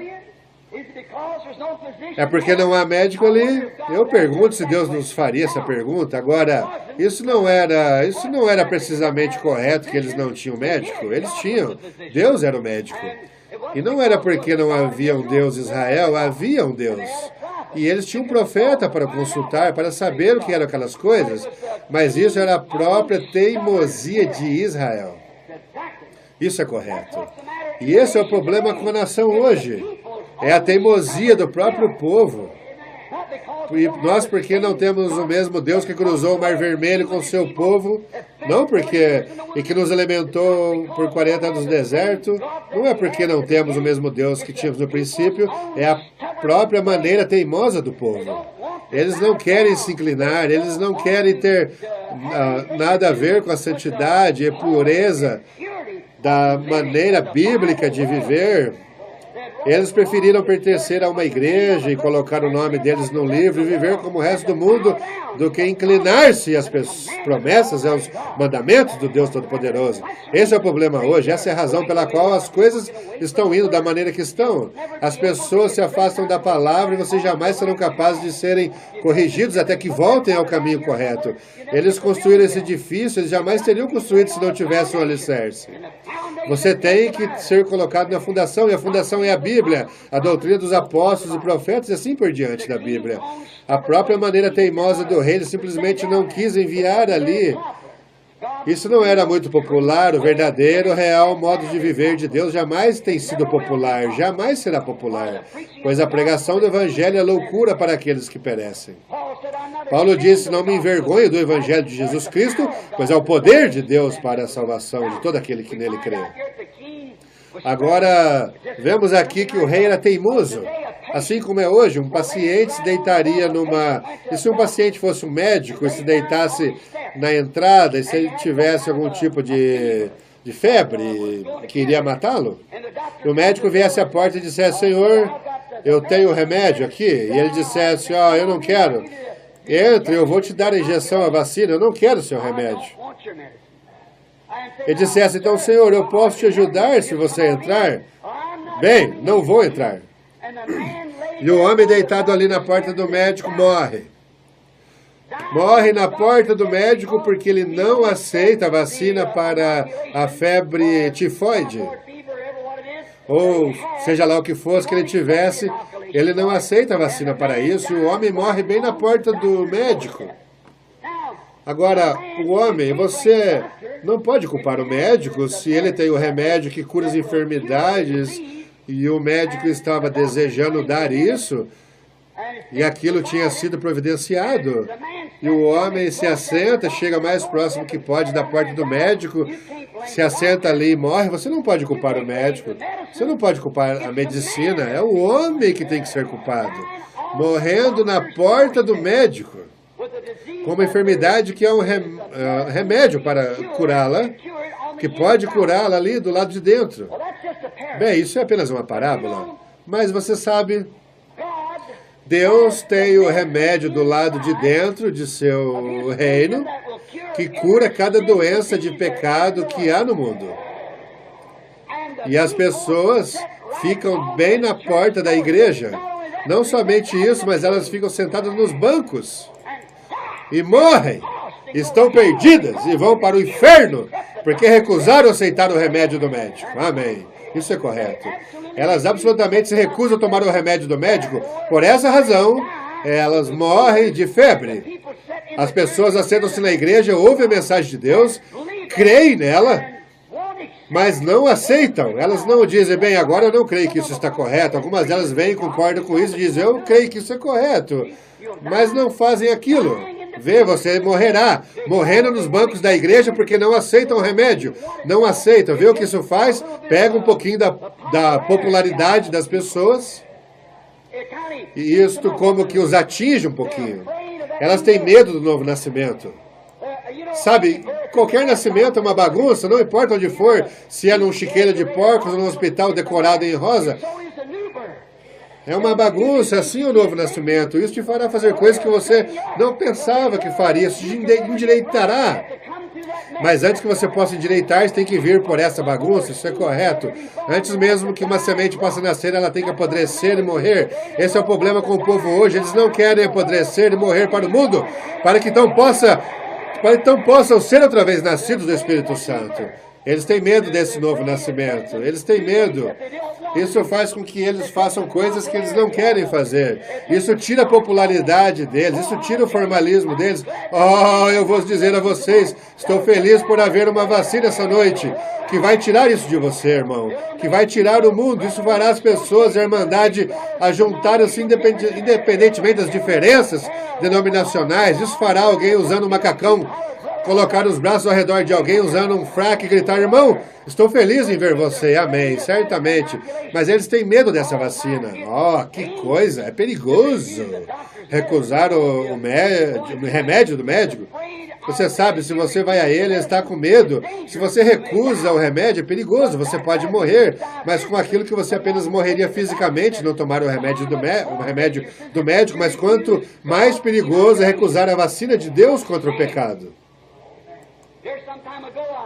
É porque não há médico ali? Eu pergunto se Deus nos faria essa pergunta. Agora, isso não era precisamente correto que eles não tinham médico. Eles tinham. Deus era o médico. E não era porque não havia um Deus em Israel, havia um Deus. E eles tinham um profeta para consultar, para saber o que eram aquelas coisas. Mas isso era a própria teimosia de Israel. Isso é correto. E esse é o problema com a nação hoje. É a teimosia do próprio povo. E nós, porque não temos o mesmo Deus que cruzou o Mar Vermelho com o seu povo, não porque, e que nos alimentou por 40 anos no deserto, não é porque não temos o mesmo Deus que tínhamos no princípio, é a própria maneira teimosa do povo. Eles não querem se inclinar, eles não querem ter nada a ver com a santidade e pureza da maneira bíblica de viver. Eles preferiram pertencer a uma igreja e colocar o nome deles no livro e viver como o resto do mundo do que inclinar-se às promessas e aos mandamentos do Deus Todo-Poderoso. Esse é o problema hoje, essa é a razão pela qual as coisas estão indo da maneira que estão. As pessoas se afastam da palavra e vocês jamais serão capazes de serem corrigidos até que voltem ao caminho correto. Eles construíram esse edifício, eles jamais teriam construído se não tivesse um alicerce. Você tem que ser colocado na fundação, e a fundação é a Bíblia, a doutrina dos apóstolos e profetas, e assim por diante da Bíblia. A própria maneira teimosa do rei, ele simplesmente não quis enviar ali. Isso não era muito popular, o verdadeiro, real modo de viver de Deus jamais tem sido popular, jamais será popular, pois a pregação do Evangelho é loucura para aqueles que perecem. Paulo disse, não me envergonhe do Evangelho de Jesus Cristo, pois é o poder de Deus para a salvação de todo aquele que nele crê. Agora, vemos aqui que o rei era teimoso. Assim como é hoje, um paciente se deitaria numa... E se um paciente fosse um médico e se deitasse na entrada, e se ele tivesse algum tipo de febre que iria matá-lo, e o médico viesse à porta e dissesse, Senhor, eu tenho remédio aqui, e ele dissesse, eu não quero, entre, eu vou te dar a injeção, a vacina, eu não quero o seu remédio. Ele dissesse, então, Senhor, eu posso te ajudar se você entrar? Bem, não vou entrar. E o homem deitado ali na porta do médico morre. Morre na porta do médico porque ele não aceita a vacina para a febre tifoide. Ou seja lá o que fosse que ele tivesse, ele não aceita a vacina para isso e o homem morre bem na porta do médico. Agora, o homem, você não pode culpar o médico se ele tem o remédio que cura as enfermidades e o médico estava desejando dar isso e aquilo tinha sido providenciado. E o homem se assenta, chega mais próximo que pode da porta do médico, se assenta ali e morre. Você não pode culpar o médico, você não pode culpar a medicina, é o homem que tem que ser culpado. Morrendo na porta do médico, com uma enfermidade que é um remédio para curá-la, que pode curá-la ali do lado de dentro. Bem, isso é apenas uma parábola, mas você sabe, Deus tem o remédio do lado de dentro de seu reino, que cura cada doença de pecado que há no mundo. E as pessoas ficam bem na porta da igreja. Não somente isso, mas elas ficam sentadas nos bancos e morrem, estão perdidas e vão para o inferno, porque recusaram aceitar o remédio do médico. Amém. Isso é correto. Elas absolutamente se recusam a tomar o remédio do médico. Por essa razão, elas morrem de febre. As pessoas assentam-se na igreja, ouvem a mensagem de Deus, creem nela, mas não aceitam. Elas não dizem, bem, agora eu não creio que isso está correto. Algumas delas vêm e concordam com isso e dizem, eu creio que isso é correto, mas não fazem aquilo. Vê, você morrerá, morrendo nos bancos da igreja porque não aceitam o remédio. Não aceitam. Vê o que isso faz? Pega um pouquinho da popularidade das pessoas e isto como que os atinge um pouquinho. Elas têm medo do novo nascimento. Sabe, qualquer nascimento é uma bagunça, não importa onde for, se é num chiqueiro de porcos ou num hospital decorado em rosa. É uma bagunça, assim o novo nascimento. Isso te fará fazer coisas que você não pensava que faria. Isso te endireitará. Mas antes que você possa endireitar, você tem que vir por essa bagunça. Isso é correto. Antes mesmo que uma semente possa nascer, ela tem que apodrecer e morrer. Esse é o problema com o povo hoje. Eles não querem apodrecer e morrer para o mundo, para que então possam ser outra vez nascidos do Espírito Santo. Eles têm medo desse novo nascimento. Eles têm medo. Isso faz com que eles façam coisas que eles não querem fazer. Isso tira a popularidade deles. Isso tira o formalismo deles. Oh, eu vou dizer a vocês, estou feliz por haver uma vacina essa noite, que vai tirar isso de você, irmão. Que vai tirar o mundo. Isso fará as pessoas, a Irmandade, a juntarem-se independentemente das diferenças denominacionais. Isso fará alguém usando um macacão colocar os braços ao redor de alguém usando um fraque e gritar, irmão, estou feliz em ver você, amém, certamente. Mas eles têm medo dessa vacina. Oh, que coisa, é perigoso recusar o remédio do médico. Você sabe, se você vai a ele, ele está com medo. Se você recusa o remédio, é perigoso, você pode morrer. Mas com aquilo que você apenas morreria fisicamente, não tomar o remédio do médico, mas quanto mais perigoso é recusar a vacina de Deus contra o pecado.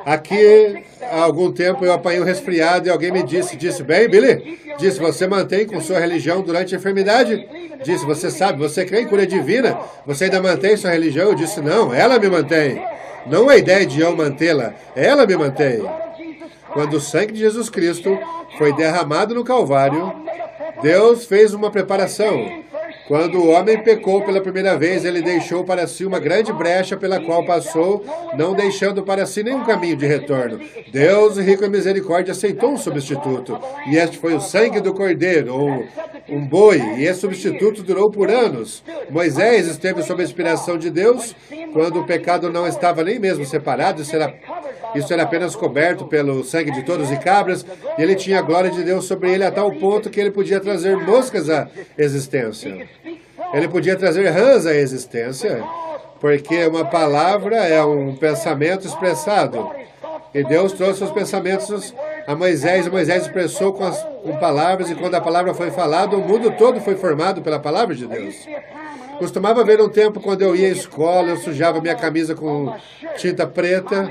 Aqui, há algum tempo, eu apanhei um resfriado e alguém me disse, bem, Billy, disse, você mantém com sua religião durante a enfermidade? Disse, você sabe, você crê em cura divina? Você ainda mantém sua religião? Eu disse, não, ela me mantém. Não a ideia de eu mantê-la, ela me mantém. Quando o sangue de Jesus Cristo foi derramado no Calvário, Deus fez uma preparação. Quando o homem pecou pela primeira vez, ele deixou para si uma grande brecha pela qual passou, não deixando para si nenhum caminho de retorno. Deus, rico em misericórdia, aceitou um substituto. E este foi o sangue do cordeiro, ou um boi. E esse substituto durou por anos. Moisés esteve sob a inspiração de Deus quando o pecado não estava nem mesmo separado. Isso era apenas coberto pelo sangue de touros e cabras. E ele tinha a glória de Deus sobre ele a tal ponto que ele podia trazer moscas à existência. Ele podia trazer rãs à existência, porque uma palavra é um pensamento expressado. E Deus trouxe os pensamentos a Moisés, e Moisés expressou com palavras, e quando a palavra foi falada, o mundo todo foi formado pela palavra de Deus. Costumava haver um tempo quando eu ia à escola, eu sujava minha camisa com tinta preta.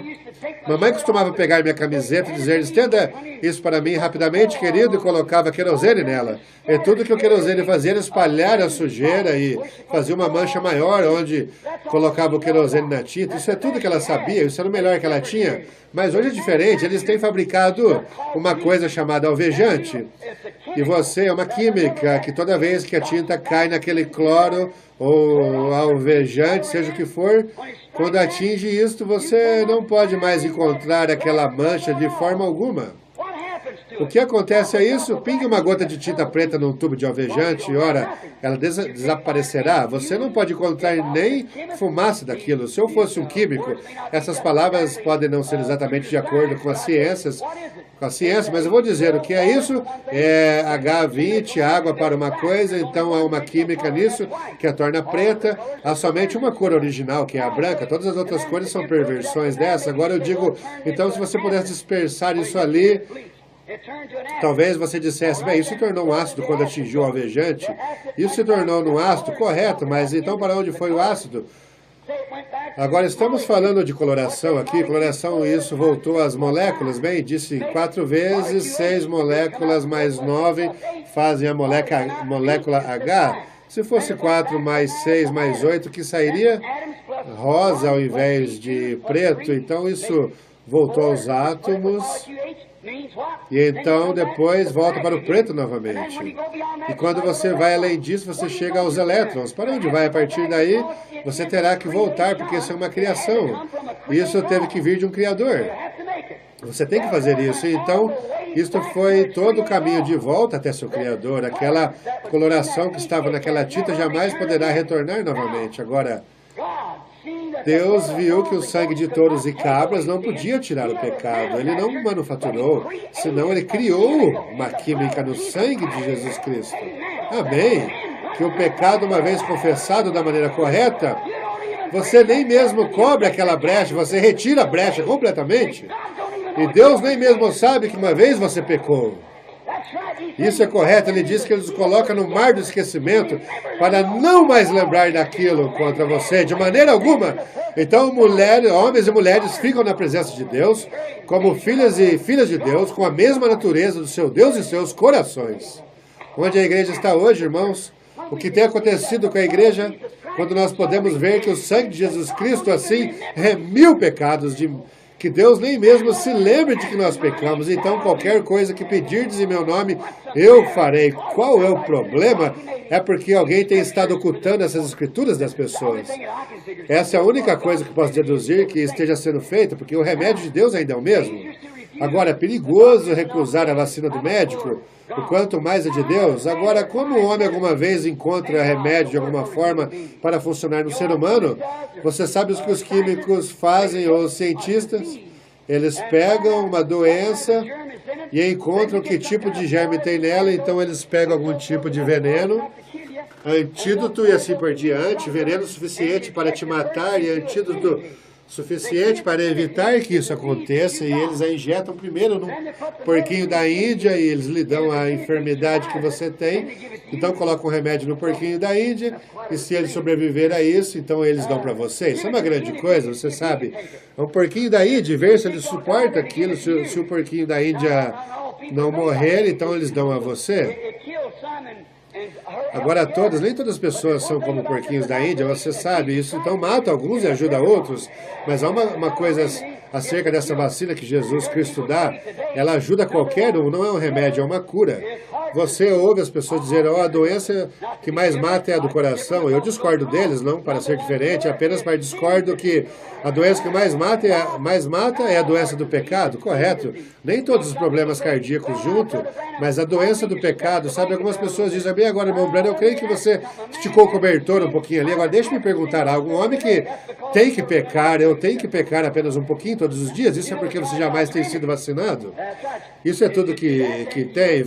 Mamãe costumava pegar minha camiseta e dizer, estenda isso para mim rapidamente, querido, e colocava querosene nela. E tudo que o querosene fazia era espalhar a sujeira e fazia uma mancha maior onde colocava o querosene na tinta. Isso é tudo que ela sabia, isso era o melhor que ela tinha. Mas hoje é diferente, eles têm fabricado uma coisa chamada alvejante. E você é uma química que toda vez que a tinta cai naquele cloro ou alvejante, seja o que for, quando atinge isto, você não pode mais encontrar aquela mancha de forma alguma. O que acontece é isso, pingue uma gota de tinta preta num tubo de alvejante e, ora, ela desaparecerá. Você não pode encontrar nem fumaça daquilo. Se eu fosse um químico, essas palavras podem não ser exatamente de acordo com a ciência, mas eu vou dizer o que é isso. É H20, água para uma coisa, então há uma química nisso que a torna preta. Há somente uma cor original, que é a branca. Todas as outras cores são perversões dessa. Agora eu digo, então se você pudesse dispersar isso ali, talvez você dissesse, bem, isso se tornou um ácido quando atingiu o alvejante. Isso se tornou um ácido, correto, mas então para onde foi o ácido? Agora estamos falando de coloração aqui. Coloração, isso voltou às moléculas. Bem, disse 4 vezes 6 moléculas mais 9 fazem a molécula H. Se fosse 4 mais 6 mais 8, que sairia? Rosa ao invés de preto. Então isso voltou aos átomos. E então depois volta para o preto novamente. E quando você vai além disso, você chega aos elétrons. Para onde vai a partir daí? Você terá que voltar, porque isso é uma criação. Isso teve que vir de um criador. Você tem que fazer isso. Então, isto foi todo o caminho de volta até seu criador. Aquela coloração que estava naquela tinta jamais poderá retornar novamente. Agora, Deus viu que o sangue de touros e cabras não podia tirar o pecado. Ele não manufaturou, senão ele criou uma química no sangue de Jesus Cristo. Amém? Que o pecado, uma vez confessado da maneira correta, você nem mesmo cobre aquela brecha, você retira a brecha completamente. E Deus nem mesmo sabe que uma vez você pecou. Isso é correto, ele diz que ele os coloca no mar do esquecimento para não mais lembrar daquilo contra você, de maneira alguma. Então, homens e mulheres ficam na presença de Deus, como filhas e filhas de Deus, com a mesma natureza do seu Deus e seus corações. Onde a igreja está hoje, irmãos, o que tem acontecido com a igreja, quando nós podemos ver que o sangue de Jesus Cristo, assim, remiu pecados que Deus nem mesmo se lembre de que nós pecamos. Então, qualquer coisa que pedirdes em meu nome, eu farei. Qual é o problema? É porque alguém tem estado ocultando essas escrituras das pessoas. Essa é a única coisa que posso deduzir que esteja sendo feita, porque o remédio de Deus ainda é o mesmo. Agora, é perigoso recusar a vacina do médico, o quanto mais é de Deus. Agora, como o homem alguma vez encontra remédio de alguma forma para funcionar no ser humano, você sabe o que os químicos fazem, ou os cientistas? Eles pegam uma doença e encontram que tipo de germe tem nela, então eles pegam algum tipo de veneno, antídoto e assim por diante, veneno suficiente para te matar e antídoto suficiente para evitar que isso aconteça, e eles a injetam primeiro num porquinho da Índia e eles lhe dão a enfermidade que você tem. Então colocam um remédio no porquinho da Índia e se ele sobreviver a isso, então eles dão para você. Isso é uma grande coisa, você sabe. É um porquinho da Índia, ver se ele suporta aquilo. Se o porquinho da Índia não morrer, então eles dão a você. Agora nem todas as pessoas são como porquinhos da Índia, você sabe isso, então mata alguns e ajuda outros, mas há uma coisa acerca dessa vacina que Jesus Cristo dá, ela ajuda qualquer um, não é um remédio, é uma cura. Você ouve as pessoas dizerem, a doença que mais mata é a do coração. Eu discordo deles, não para ser diferente, apenas para discordo que a doença que mais mata é a doença do pecado, correto? Nem todos os problemas cardíacos junto, mas a doença do pecado, sabe? Algumas pessoas dizem, bem agora, irmão Breno, eu creio que você esticou o cobertor um pouquinho ali. Agora, deixa-me perguntar algo. Um homem que tem que pecar, eu tenho que pecar apenas um pouquinho todos os dias, isso é porque você jamais tem sido vacinado? Isso é tudo que tem?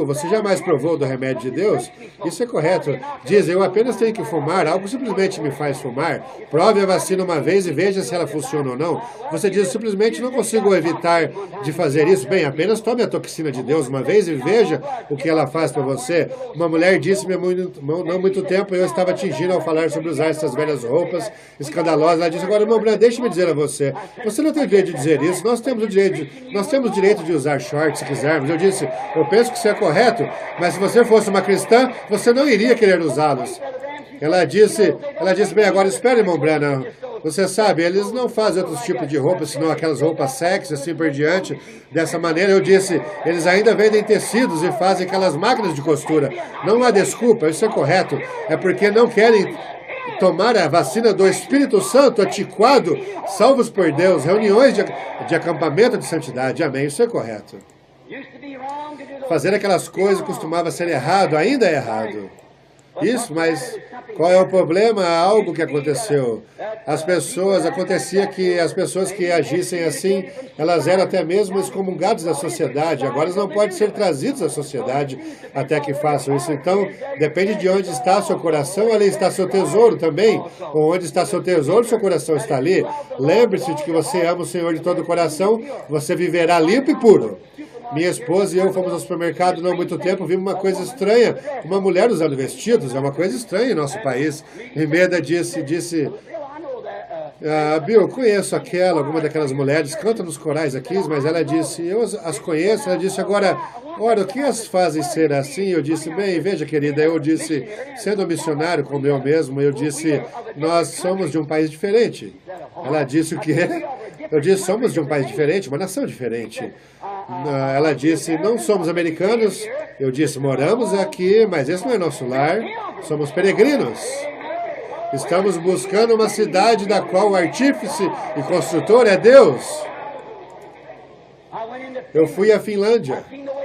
Você jamais provou do remédio de Deus? Isso é correto. Diz, eu apenas tenho que fumar, algo simplesmente me faz fumar. Prove a vacina uma vez e veja se ela funciona ou não. Você diz, simplesmente não consigo evitar de fazer isso. Bem, apenas tome a toxina de Deus uma vez e veja o que ela faz para você. Uma mulher disse-me não muito tempo, eu estava atingindo ao falar sobre usar essas velhas roupas escandalosas. Ela disse, agora, irmão Breno, deixe-me dizer a você, você não tem direito de dizer isso, nós temos direito de usar shorts se quisermos. Eu disse, eu penso que isso é correto, mas se você fosse uma cristã, você não iria querer usá-los. Ela disse, bem, agora espere, irmão Breno. Você sabe, eles não fazem outros tipos de roupas, senão aquelas roupas sexy, assim por diante. Dessa maneira, eu disse, eles ainda vendem tecidos e fazem aquelas máquinas de costura. Não há desculpa, isso é correto. É porque não querem tomar a vacina do Espírito Santo, atiquado, salvos por Deus, reuniões de acampamento de santidade. Amém, isso é correto. Fazer aquelas coisas costumava ser errado, ainda é errado. Isso, mas qual é o problema? Algo que aconteceu. Acontecia que as pessoas que agissem assim, elas eram até mesmo excomungadas da sociedade. Agora elas não podem ser trazidas à sociedade até que façam isso. Então, depende de onde está seu coração, ali está seu tesouro também. Ou onde está seu tesouro, seu coração está ali. Lembre-se de que você ama o Senhor de todo o coração, você viverá limpo e puro. Minha esposa e eu fomos ao supermercado não há muito tempo, vimos uma coisa estranha, uma mulher usando vestidos, é uma coisa estranha em nosso país. E Meda disse, Bill, conheço alguma daquelas mulheres, canta nos corais aqui, mas ela disse, eu as conheço, ela disse, agora, ora, o que as fazem ser assim? Eu disse, bem, veja, querida, eu disse, sendo missionário como eu mesmo, eu disse, nós somos de um país diferente. Ela disse o quê? Eu disse, somos de um país diferente, uma nação diferente. Ela disse, não somos americanos. Eu disse, moramos aqui, mas esse não é nosso lar. Somos peregrinos. Estamos buscando uma cidade da qual o artífice e construtor é Deus. Eu fui à Finlândia.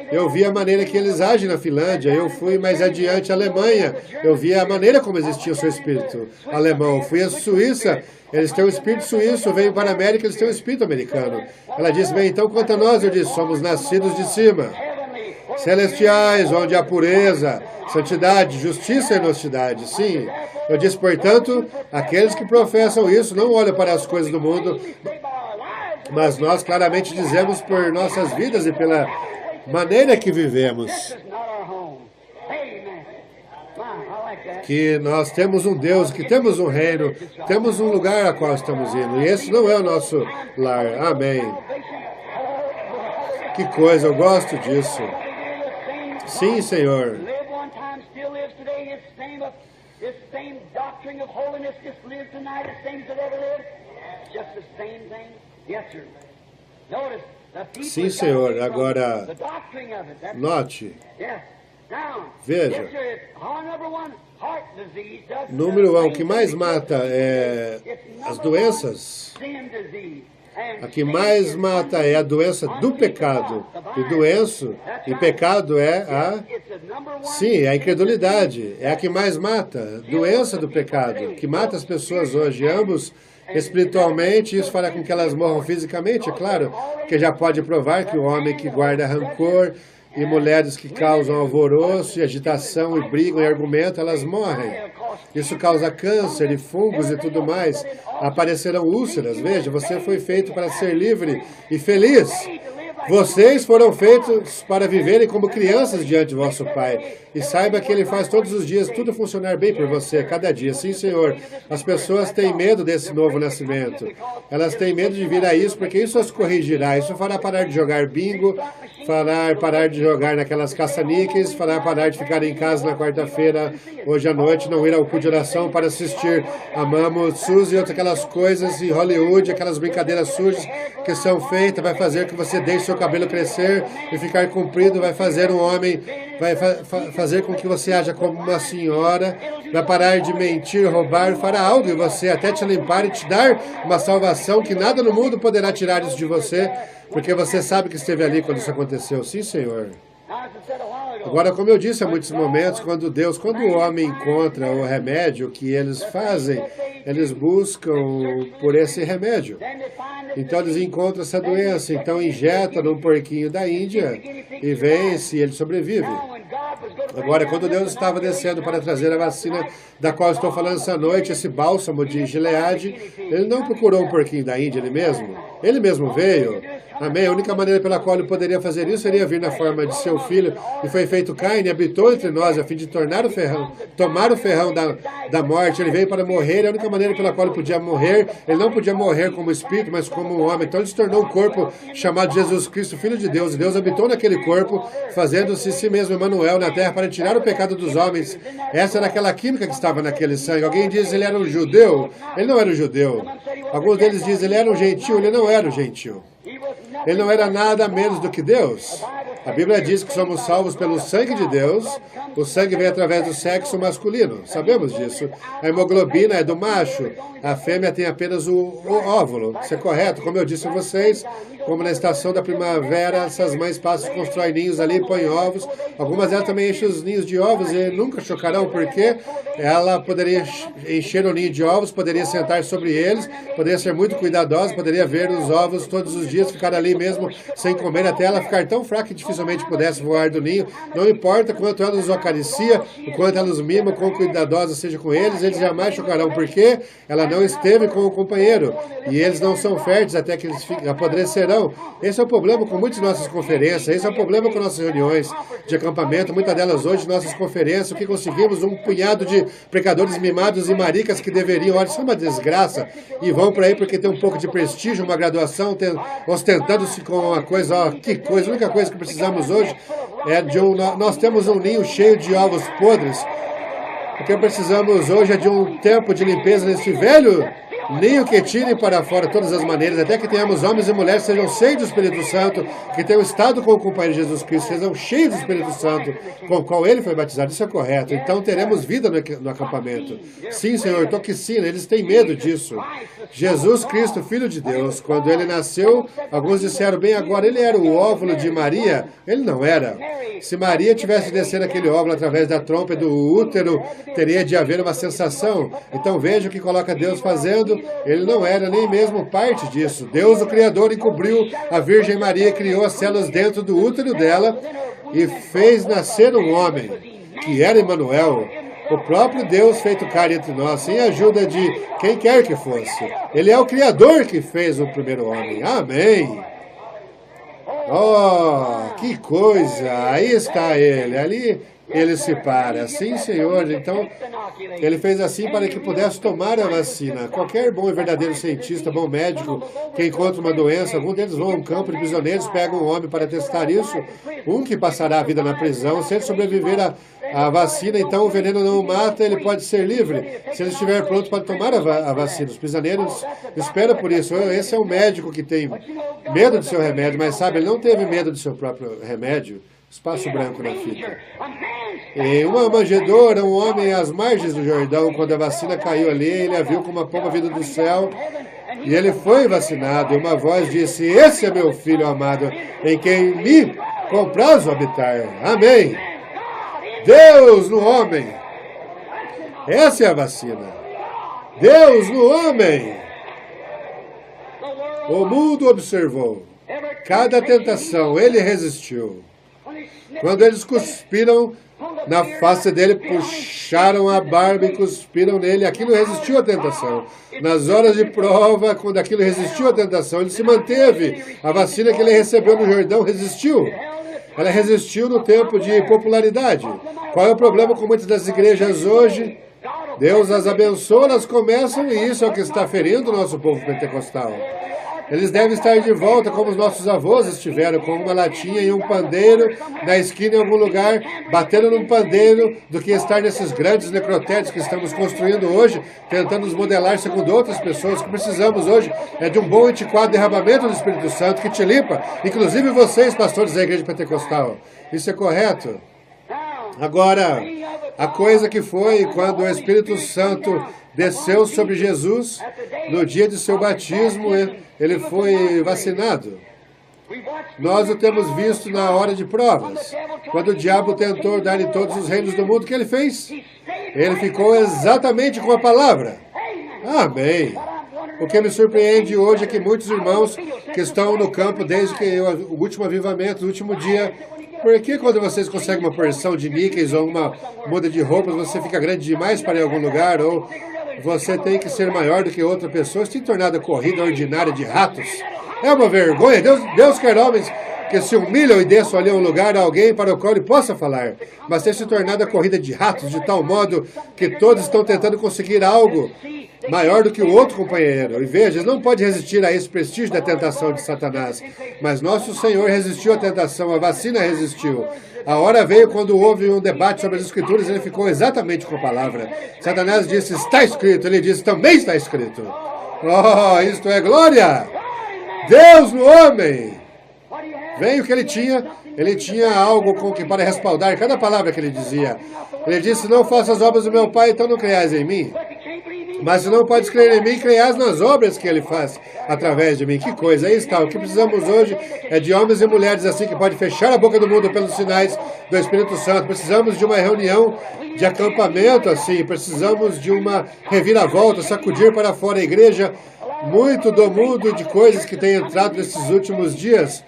Eu vi a maneira que eles agem na Finlândia. Eu fui mais adiante à Alemanha. Eu vi a maneira como existia o seu espírito alemão. Eu fui à Suíça. Eles têm um espírito suíço. Eu venho para a América, eles têm um espírito americano. Ela disse, bem, então quanto a nós, eu disse, somos nascidos de cima. Celestiais, onde há pureza, santidade, justiça e honestidade. Sim. Eu disse, portanto, aqueles que professam isso não olham para as coisas do mundo, mas nós claramente dizemos por nossas vidas e pela maneira que vivemos que nós temos um Deus, que temos um reino, temos um lugar a qual estamos indo, e esse não é o nosso lar. Amém. Que coisa, eu gosto disso. Sim, Senhor. Sim, Senhor. Agora, note. Veja. Número 1, o que mais mata é as doenças. A que mais mata é a doença do pecado. E pecado é sim, a incredulidade. É a que mais mata. Doença do pecado, que mata as pessoas hoje. Ambos espiritualmente, isso fará com que elas morram fisicamente, é claro, que já pode provar que o homem que guarda rancor e mulheres que causam alvoroço e agitação e brigam e argumentam, elas morrem. Isso causa câncer e fungos e tudo mais. Aparecerão úlceras. Veja, você foi feito para ser livre e feliz. Vocês foram feitos para viverem como crianças diante de vosso Pai. E saiba que Ele faz todos os dias tudo funcionar bem por você, cada dia. Sim, Senhor. As pessoas têm medo desse novo nascimento. Elas têm medo de vir a isso, porque isso as corrigirá. Isso fará parar de jogar bingo, fará parar de jogar naquelas caça-níqueis, fará parar de ficar em casa na quarta-feira, hoje à noite, não ir ao culto de oração para assistir a Mamo, Suzy e outras aquelas coisas em Hollywood, aquelas brincadeiras sujas que são feitas, vai fazer que você deixe seu cabelo crescer e ficar comprido, vai fazer um homem, vai fazer com que você haja como uma senhora, vai parar de mentir, roubar, fará algo em você, até te limpar e te dar uma salvação que nada no mundo poderá tirar isso de você, porque você sabe que esteve ali quando isso aconteceu. Sim, Senhor. Agora, como eu disse há muitos momentos, quando o homem encontra o remédio que eles fazem, eles buscam por esse remédio. Então eles encontram essa doença, então injetam num porquinho da Índia e vence e ele sobrevive. Agora, quando Deus estava descendo para trazer a vacina da qual estou falando essa noite, esse bálsamo de Gileade, Ele não procurou um porquinho da Índia, Ele mesmo veio. Amém? A única maneira pela qual Ele poderia fazer isso seria vir na forma de seu filho, e foi feito carne, habitou entre nós, a fim de tomar o ferrão da morte. Ele veio para morrer, e a única maneira pela qual Ele podia morrer, Ele não podia morrer como espírito, mas como um homem. Então Ele se tornou um corpo chamado Jesus Cristo, Filho de Deus, e Deus habitou naquele corpo, fazendo-se si mesmo Emmanuel na terra para tirar o pecado dos homens. Essa era aquela química que estava naquele sangue. Alguém diz que ele era um judeu? Ele não era um judeu. Alguns deles dizem que ele era um gentil. Ele não era um gentil. Ele não era nada menos do que Deus. A Bíblia diz que somos salvos pelo sangue de Deus. O sangue vem através do sexo masculino. Sabemos disso. A hemoglobina é do macho. A fêmea tem apenas o óvulo. Isso é correto. Como eu disse a vocês, como na estação da primavera, essas mães passam, constroem ninhos ali, põem ovos. Algumas delas também enchem os ninhos de ovos e nunca chocarão, porque ela poderia encher o ninho de ovos, poderia sentar sobre eles, poderia ser muito cuidadosa, poderia ver os ovos todos os dias, ficar ali mesmo sem comer, até ela ficar tão fraca que dificilmente pudesse voar do ninho. Não importa quanto ela os acaricia, o quanto ela os mima, quão cuidadosa seja com eles jamais chocarão, porque ela não esteve com o companheiro. E eles não são férteis até que eles apodrecerão. Esse é o problema com muitas nossas conferências, esse é o problema com nossas reuniões de acampamento, muitas delas hoje, nossas conferências, o que conseguimos, um punhado de pecadores mimados e maricas que deveriam, olha, isso é uma desgraça, e vão por aí porque tem um pouco de prestígio, uma graduação, ostentando-se com uma coisa, ó, que coisa, a única coisa que precisamos hoje é de nós temos um ninho cheio de ovos podres. O que precisamos hoje é de um tempo de limpeza nesse velho ninho que tire para fora todas as maneiras, até que tenhamos homens e mulheres que sejam cheios do Espírito Santo, que tenham estado com o companheiro Jesus Cristo, sejam cheios do Espírito Santo, com o qual ele foi batizado. Isso é correto. Então teremos vida no acampamento. Sim, Senhor, toxina, eles têm medo disso. Jesus Cristo, Filho de Deus, quando ele nasceu, alguns disseram, bem, agora ele era o óvulo de Maria. Ele não era. Se Maria tivesse descendo aquele óvulo através da trompa e do útero, teria de haver uma sensação. Então veja o que coloca Deus fazendo. Ele não era nem mesmo parte disso. Deus, o Criador, encobriu a Virgem Maria, criou as células dentro do útero dela e fez nascer um homem, que era Emmanuel, o próprio Deus feito carne entre nós, sem a ajuda de quem quer que fosse. Ele é o Criador que fez o primeiro homem. Amém. Oh, que coisa! Aí está ele, ali ele se para. Sim, Senhor. Então, ele fez assim para que pudesse tomar a vacina. Qualquer bom e verdadeiro cientista, bom médico, que encontra uma doença, algum deles vão a um campo de prisioneiros, pegam um homem para testar isso, um que passará a vida na prisão, se ele sobreviver à vacina, então o veneno não o mata, ele pode ser livre. Se ele estiver pronto para tomar a vacina, os prisioneiros esperam por isso. Esse é um médico que tem medo do seu remédio, mas sabe, ele não teve medo do seu próprio remédio. Espaço branco na fita. Em uma manjedoura, um homem às margens do Jordão, quando a vacina caiu ali, ele a viu como uma pomba vinda do céu, e ele foi vacinado, e uma voz disse, esse é meu filho amado, em quem me comprazo habitar. Amém. Deus no homem. Essa é a vacina. Deus no homem. O mundo observou. Cada tentação, ele resistiu. Quando eles cuspiram na face dele, puxaram a barba e cuspiram nele. Aquilo resistiu à tentação. Nas horas de prova, quando aquilo resistiu à tentação, ele se manteve. A vacina que ele recebeu no Jordão resistiu. Ela resistiu no tempo de popularidade. Qual é o problema com muitas das igrejas hoje? Deus as abençoa, elas começam, e isso é o que está ferindo o nosso povo pentecostal. Eles devem estar de volta como os nossos avós estiveram, com uma latinha e um pandeiro na esquina em algum lugar, batendo num pandeiro, do que estar nesses grandes necrotérios que estamos construindo hoje, tentando nos modelar segundo outras pessoas. O que precisamos hoje é de um bom e antiquado derramamento do Espírito Santo que te limpa, inclusive vocês, pastores da igreja pentecostal. Isso é correto? Agora, a coisa que foi quando o Espírito Santo desceu sobre Jesus, no dia de seu batismo, ele foi vacinado. Nós o temos visto na hora de provas. Quando o diabo tentou dar-lhe todos os reinos do mundo, o que ele fez? Ele ficou exatamente com a palavra. Amém. O que me surpreende hoje é que muitos irmãos que estão no campo desde que o último avivamento, o último dia, por que quando vocês conseguem uma porção de níqueis ou uma muda de roupas, você fica grande demais para ir a algum lugar? Ou você tem que ser maior do que outra pessoa? Isso tem tornado a corrida ordinária de ratos. É uma vergonha. Deus quer homens que se humilham e desçam ali a um lugar a alguém para o qual ele possa falar. Mas tem se tornado a corrida de ratos de tal modo que todos estão tentando conseguir algo maior do que o outro companheiro. E veja, eles não podem resistir a esse prestígio da tentação de Satanás. Mas nosso Senhor resistiu à tentação, a vacina resistiu. A hora veio quando houve um debate sobre as Escrituras, ele ficou exatamente com a palavra. Satanás disse, está escrito. Ele disse, também está escrito. Oh, isto é glória! Deus no homem! Veio o que ele tinha algo com que para respaldar cada palavra que ele dizia. Ele disse, não faça as obras do meu Pai, então não creias em mim. Mas se não podes crer em mim, creias nas obras que ele faz através de mim. Que coisa, aí está. O que precisamos hoje é de homens e mulheres assim que podem fechar a boca do mundo pelos sinais do Espírito Santo. Precisamos de uma reunião de acampamento assim. Precisamos de uma reviravolta, sacudir para fora a igreja. Muito do mundo de coisas que tem entrado nesses últimos dias.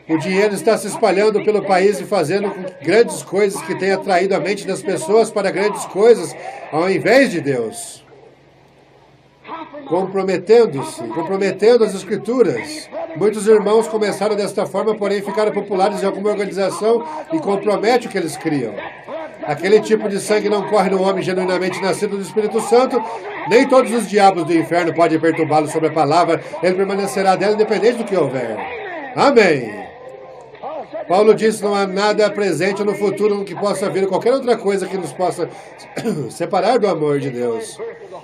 O dinheiro está se espalhando pelo país e fazendo grandes coisas que têm atraído a mente das pessoas para grandes coisas, ao invés de Deus. Comprometendo as Escrituras. Muitos irmãos começaram desta forma, porém ficaram populares em alguma organização e compromete o que eles criam. Aquele tipo de sangue não corre no homem genuinamente nascido do Espírito Santo. Nem todos os diabos do inferno podem perturbá-lo sobre a palavra. Ele permanecerá dela independente do que houver. Amém. Paulo disse, não há nada presente no futuro no que possa vir qualquer outra coisa que nos possa separar do amor de Deus.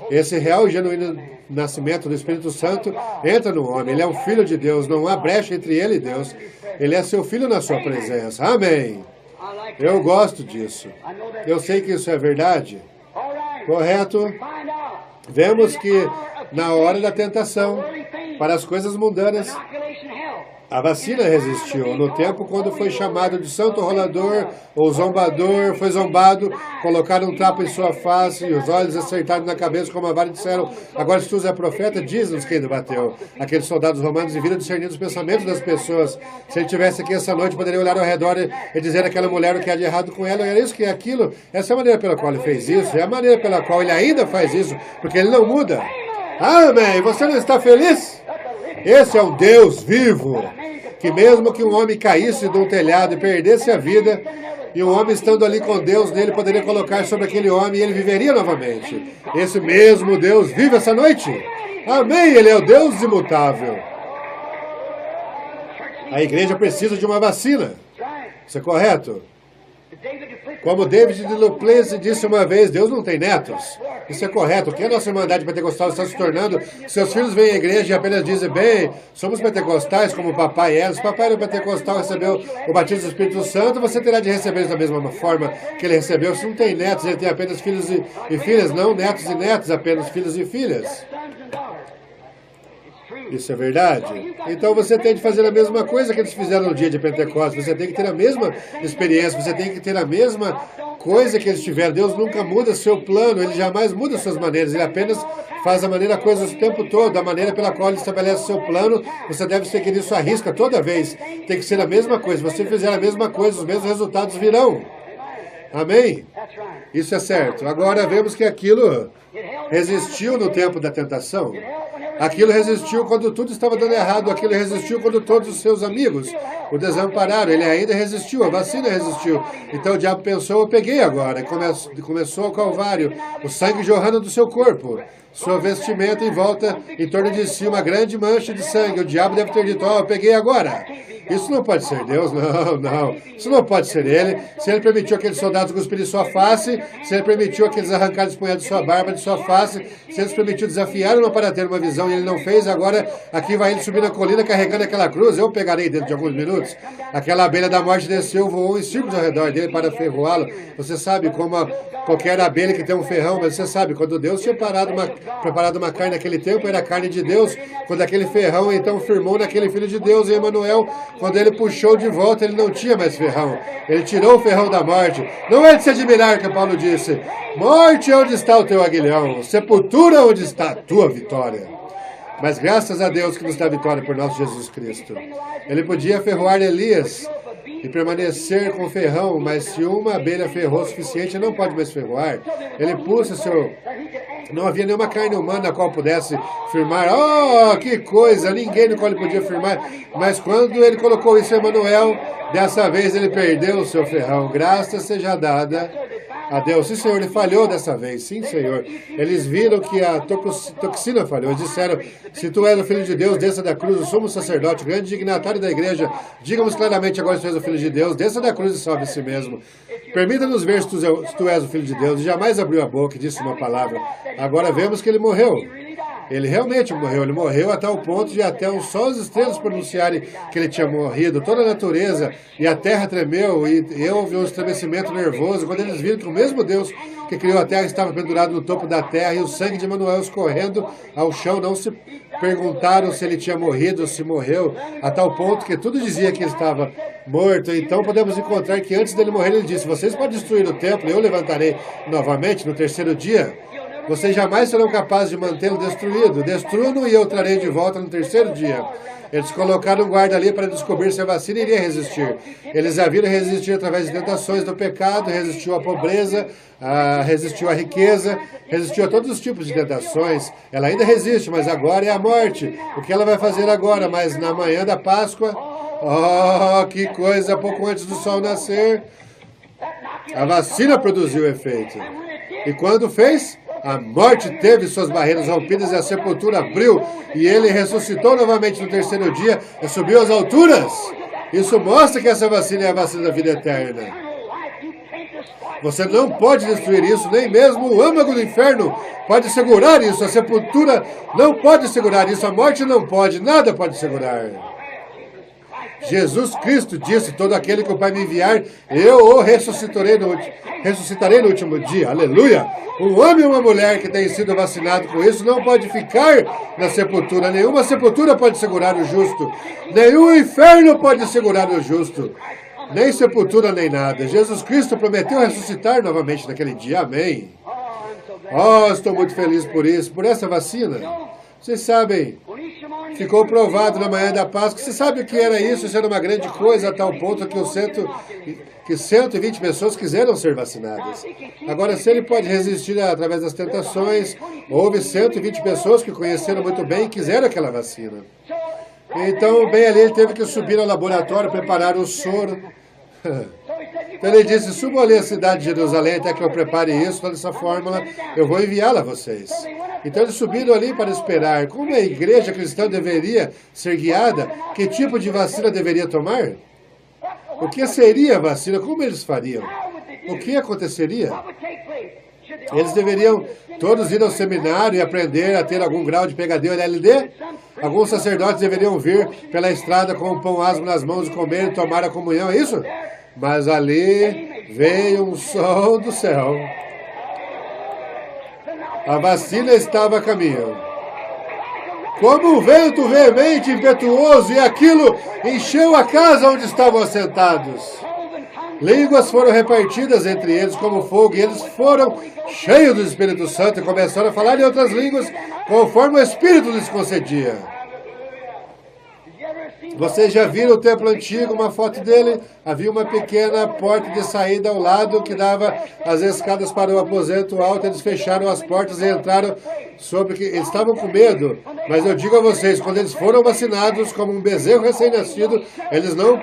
Esse real e genuíno nascimento do Espírito Santo entra no homem. Ele é um filho de Deus, não há brecha entre ele e Deus. Ele é seu filho na sua presença. Amém. Eu gosto disso. Eu sei que isso é verdade. Correto? Vemos que na hora da tentação, para as coisas mundanas, a vacina resistiu. No tempo quando foi chamado de santo rolador ou zombador, foi zombado, colocaram um trapo em sua face e os olhos acertados na cabeça como a vara, disseram, agora se tu és profeta, diz-nos quem debateu. Aqueles soldados romanos viram discernir os pensamentos das pessoas. Se ele estivesse aqui essa noite, poderia olhar ao redor e dizer àquela mulher o que há de errado com ela, era isso que é aquilo. Essa é a maneira pela qual ele fez isso, é a maneira pela qual ele ainda faz isso, porque ele não muda. Amém! Você não está feliz? Esse é um Deus vivo, que mesmo que um homem caísse de um telhado e perdesse a vida, e um homem estando ali com Deus nele, poderia colocar sobre aquele homem e ele viveria novamente. Esse mesmo Deus vive essa noite. Amém, ele é o Deus imutável. A igreja precisa de uma vacina. Isso é correto? Como David de Duplessis disse uma vez, Deus não tem netos. Isso é correto. O que a nossa Irmandade Pentecostal está se tornando? Seus filhos vêm à igreja e apenas dizem, bem, somos pentecostais como o papai era. Se o papai era pentecostal, recebeu o batismo do Espírito Santo, você terá de receber isso da mesma forma que ele recebeu. Se não tem netos, ele tem apenas filhos e filhas, não netos e netos, apenas filhos e filhas. Isso é verdade? Então você tem de fazer a mesma coisa que eles fizeram no dia de Pentecostes. Você tem que ter a mesma experiência, você tem que ter a mesma coisa que eles tiveram. Deus nunca muda seu plano, Ele jamais muda suas maneiras. Ele apenas faz a maneira coisas o tempo todo. A maneira pela qual Ele estabelece seu plano, você deve seguir isso à risca toda vez. Tem que ser a mesma coisa. Se você fizer a mesma coisa, os mesmos resultados virão. Amém? Isso é certo. Agora vemos que aquilo resistiu no tempo da tentação. Aquilo resistiu quando tudo estava dando errado. Aquilo resistiu quando todos os seus amigos o desampararam. Ele ainda resistiu, a vacina resistiu. Então o diabo pensou, eu peguei agora. E começou o calvário, o sangue jorrando do seu corpo. Sua vestimenta em volta, em torno de si, uma grande mancha de sangue. O diabo deve ter dito, eu peguei agora. Isso não pode ser Deus, não. Isso não pode ser Ele. Se Ele permitiu aqueles soldados cuspirem sua face, se Ele permitiu aqueles arrancados de punhado de sua barba, de sua face, se Ele permitiu desafiar uma para ter uma visão e Ele não fez, agora aqui vai Ele subir na colina carregando aquela cruz, eu pegarei dentro de alguns minutos. Aquela abelha da morte desceu, voou em círculos ao redor dele para ferroá-lo. Você sabe como qualquer abelha que tem um ferrão, mas você sabe, quando Deus tinha preparado uma carne naquele tempo, era a carne de Deus, quando aquele ferrão então firmou naquele Filho de Deus, em Emanuel, quando ele puxou de volta, ele não tinha mais ferrão. Ele tirou o ferrão da morte. Não é de se admirar que Paulo disse, morte, onde está o teu aguilhão? Sepultura, onde está a tua vitória? Mas graças a Deus que nos dá vitória por nosso Jesus Cristo. Ele podia ferroar Elias e permanecer com ferrão, mas se uma abelha ferrou o suficiente, não pode mais ferroar. Ele puxa seu... Não havia nenhuma carne humana na qual pudesse firmar. Oh, que coisa! Ninguém no qual ele podia firmar. Mas quando ele colocou isso em Emanuel, dessa vez ele perdeu o seu ferrão. Graça seja dada a Deus. Sim, Senhor, ele falhou dessa vez. Sim, Senhor. Eles viram que a toxina falhou. Eles disseram, se tu és o Filho de Deus, desça da cruz, o sumo sacerdote, o grande dignatário da igreja, diga-nos claramente agora se tu és o Filho de Deus, desça da cruz e salve a si mesmo. Permita-nos ver se tu és o Filho de Deus. E jamais abriu a boca e disse uma palavra. Agora vemos que ele morreu. Ele realmente morreu. Ele morreu até o ponto de até os sóis estrelas pronunciarem que ele tinha morrido. Toda a natureza e a terra tremeu e houve um estremecimento nervoso quando eles viram que o mesmo Deus que criou a terra estava pendurado no topo da terra e o sangue de Emanuel escorrendo ao chão. Não se perguntaram se ele tinha morrido ou se morreu, a tal ponto que tudo dizia que ele estava morto. Então podemos encontrar que antes dele morrer ele disse, vocês podem destruir o templo, eu levantarei novamente no terceiro dia. Vocês jamais serão capazes de mantê-lo destruído. Destruam-no e eu trarei de volta no terceiro dia. Eles colocaram um guarda ali para descobrir se a vacina iria resistir. Eles a viram resistir através de tentações do pecado, resistiu à pobreza, resistiu à riqueza, resistiu a todos os tipos de tentações. Ela ainda resiste, mas agora é a morte. O que ela vai fazer agora? Mas na manhã da Páscoa, oh, que coisa, pouco antes do sol nascer, a vacina produziu efeito. E quando fez? A morte teve suas barreiras rompidas e a sepultura abriu. E ele ressuscitou novamente no terceiro dia e subiu às alturas. Isso mostra que essa vacina é a vacina da vida eterna. Você não pode destruir isso, nem mesmo o âmago do inferno pode segurar isso. A sepultura não pode segurar isso. A morte não pode, nada pode segurar. Jesus Cristo disse, todo aquele que o Pai me enviar, eu o ressuscitarei no último dia. Aleluia! Um homem e uma mulher que tem sido vacinado com isso não pode ficar na sepultura. Nenhuma sepultura pode segurar o justo. Nenhum inferno pode segurar o justo. Nem sepultura, nem nada. Jesus Cristo prometeu ressuscitar novamente naquele dia. Amém. Oh, estou muito feliz por isso, por essa vacina. Vocês sabem, ficou provado na manhã da Páscoa. Você sabe o que era isso? Isso era uma grande coisa a tal ponto que 120 pessoas quiseram ser vacinadas. Agora, se ele pode resistir através das tentações, houve 120 pessoas que conheceram muito bem e quiseram aquela vacina. Então, bem ali, ele teve que subir ao laboratório, preparar o soro. Então ele disse, subam ali à cidade de Jerusalém até que eu prepare isso, toda essa fórmula, eu vou enviá-la a vocês. Então eles subiram ali para esperar. Como a igreja cristã deveria ser guiada? Que tipo de vacina deveria tomar? O que seria a vacina? Como eles fariam? O que aconteceria? Eles deveriam todos ir ao seminário e aprender a ter algum grau de PhD ou LLD? Alguns sacerdotes deveriam vir pela estrada com um pão asmo nas mãos e comer e tomar a comunhão, é isso? Mas ali veio um som do céu. A vacina estava a caminho. Como um vento veemente, impetuoso, e aquilo encheu a casa onde estavam assentados. Línguas foram repartidas entre eles como fogo, e eles foram cheios do Espírito Santo e começaram a falar em outras línguas, conforme o Espírito lhes concedia. Vocês já viram o templo antigo, uma foto dele? Havia uma pequena porta de saída ao lado que dava as escadas para o aposento alto. Eles fecharam as portas e entraram sobre que eles estavam com medo. Mas eu digo a vocês, quando eles foram vacinados como um bezerro recém-nascido, eles não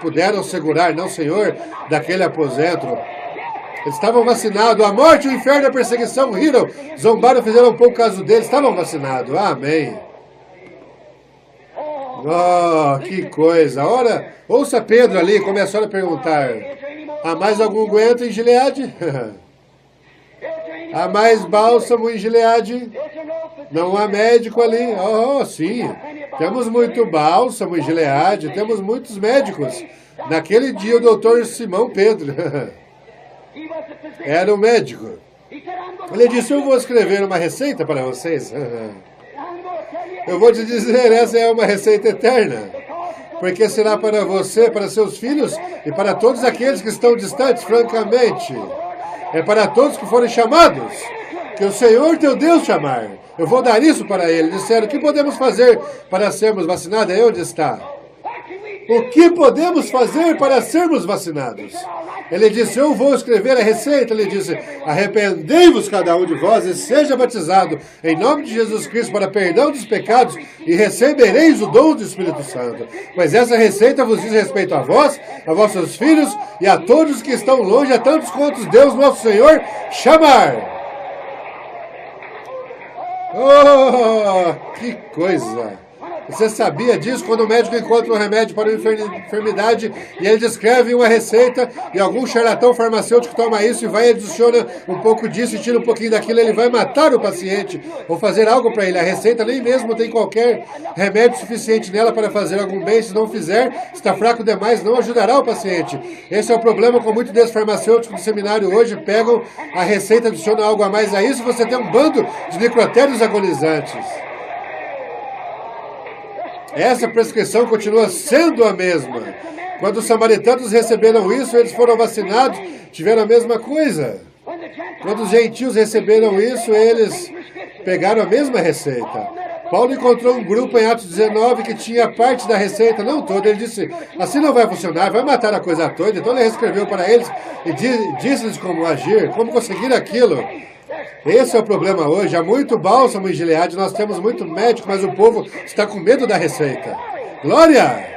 puderam segurar, não, Senhor, daquele aposento. Eles estavam vacinados. A morte, o inferno, a perseguição riram, zombaram, fizeram um pouco caso deles. Estavam vacinados. Amém. Oh, que coisa. Ora, ouça Pedro ali, começaram a perguntar. Há mais algum guento em Gileade? Há mais bálsamo em Gileade? Não há médico ali? Oh, sim. Temos muito bálsamo em Gileade, temos muitos médicos. Naquele dia o doutor Simão Pedro era um médico. Ele disse, eu vou escrever uma receita para vocês. Eu vou te dizer, essa é uma receita eterna. Porque será para você, para seus filhos e para todos aqueles que estão distantes, francamente. É para todos que forem chamados, que o Senhor teu Deus chamar. Eu vou dar isso para ele. Disseram, o que podemos fazer para sermos vacinados? Aí onde está? O que podemos fazer para sermos vacinados? Ele disse, eu vou escrever a receita. Ele disse, arrependei-vos cada um de vós e seja batizado em nome de Jesus Cristo para perdão dos pecados e recebereis o dom do Espírito Santo. Mas essa receita vos diz respeito a vós, a vossos filhos e a todos que estão longe, a tantos quantos Deus nosso Senhor chamar. Oh, que coisa! Você sabia disso? Quando o médico encontra um remédio para uma enfermidade e ele descreve uma receita e algum charlatão farmacêutico toma isso e vai e adiciona um pouco disso e tira um pouquinho daquilo, ele vai matar o paciente ou fazer algo para ele. A receita nem mesmo tem qualquer remédio suficiente nela para fazer algum bem. Se não fizer, está fraco demais, não ajudará o paciente. Esse é o problema com muitos desses farmacêuticos do seminário hoje. Pegam a receita, adicionam algo a mais a isso, você tem um bando de necrotérios agonizantes. Essa prescrição continua sendo a mesma. Quando os samaritanos receberam isso, eles foram vacinados, tiveram a mesma coisa. Quando os gentios receberam isso, eles pegaram a mesma receita. Paulo encontrou um grupo em Atos 19 que tinha parte da receita, não toda. Ele disse, assim não vai funcionar, vai matar a coisa toda. Então ele reescreveu para eles e disse-lhes como agir, como conseguir aquilo. Esse é o problema hoje. Há muito bálsamo em Gileade, nós temos muito médico, mas o povo está com medo da receita. Glória!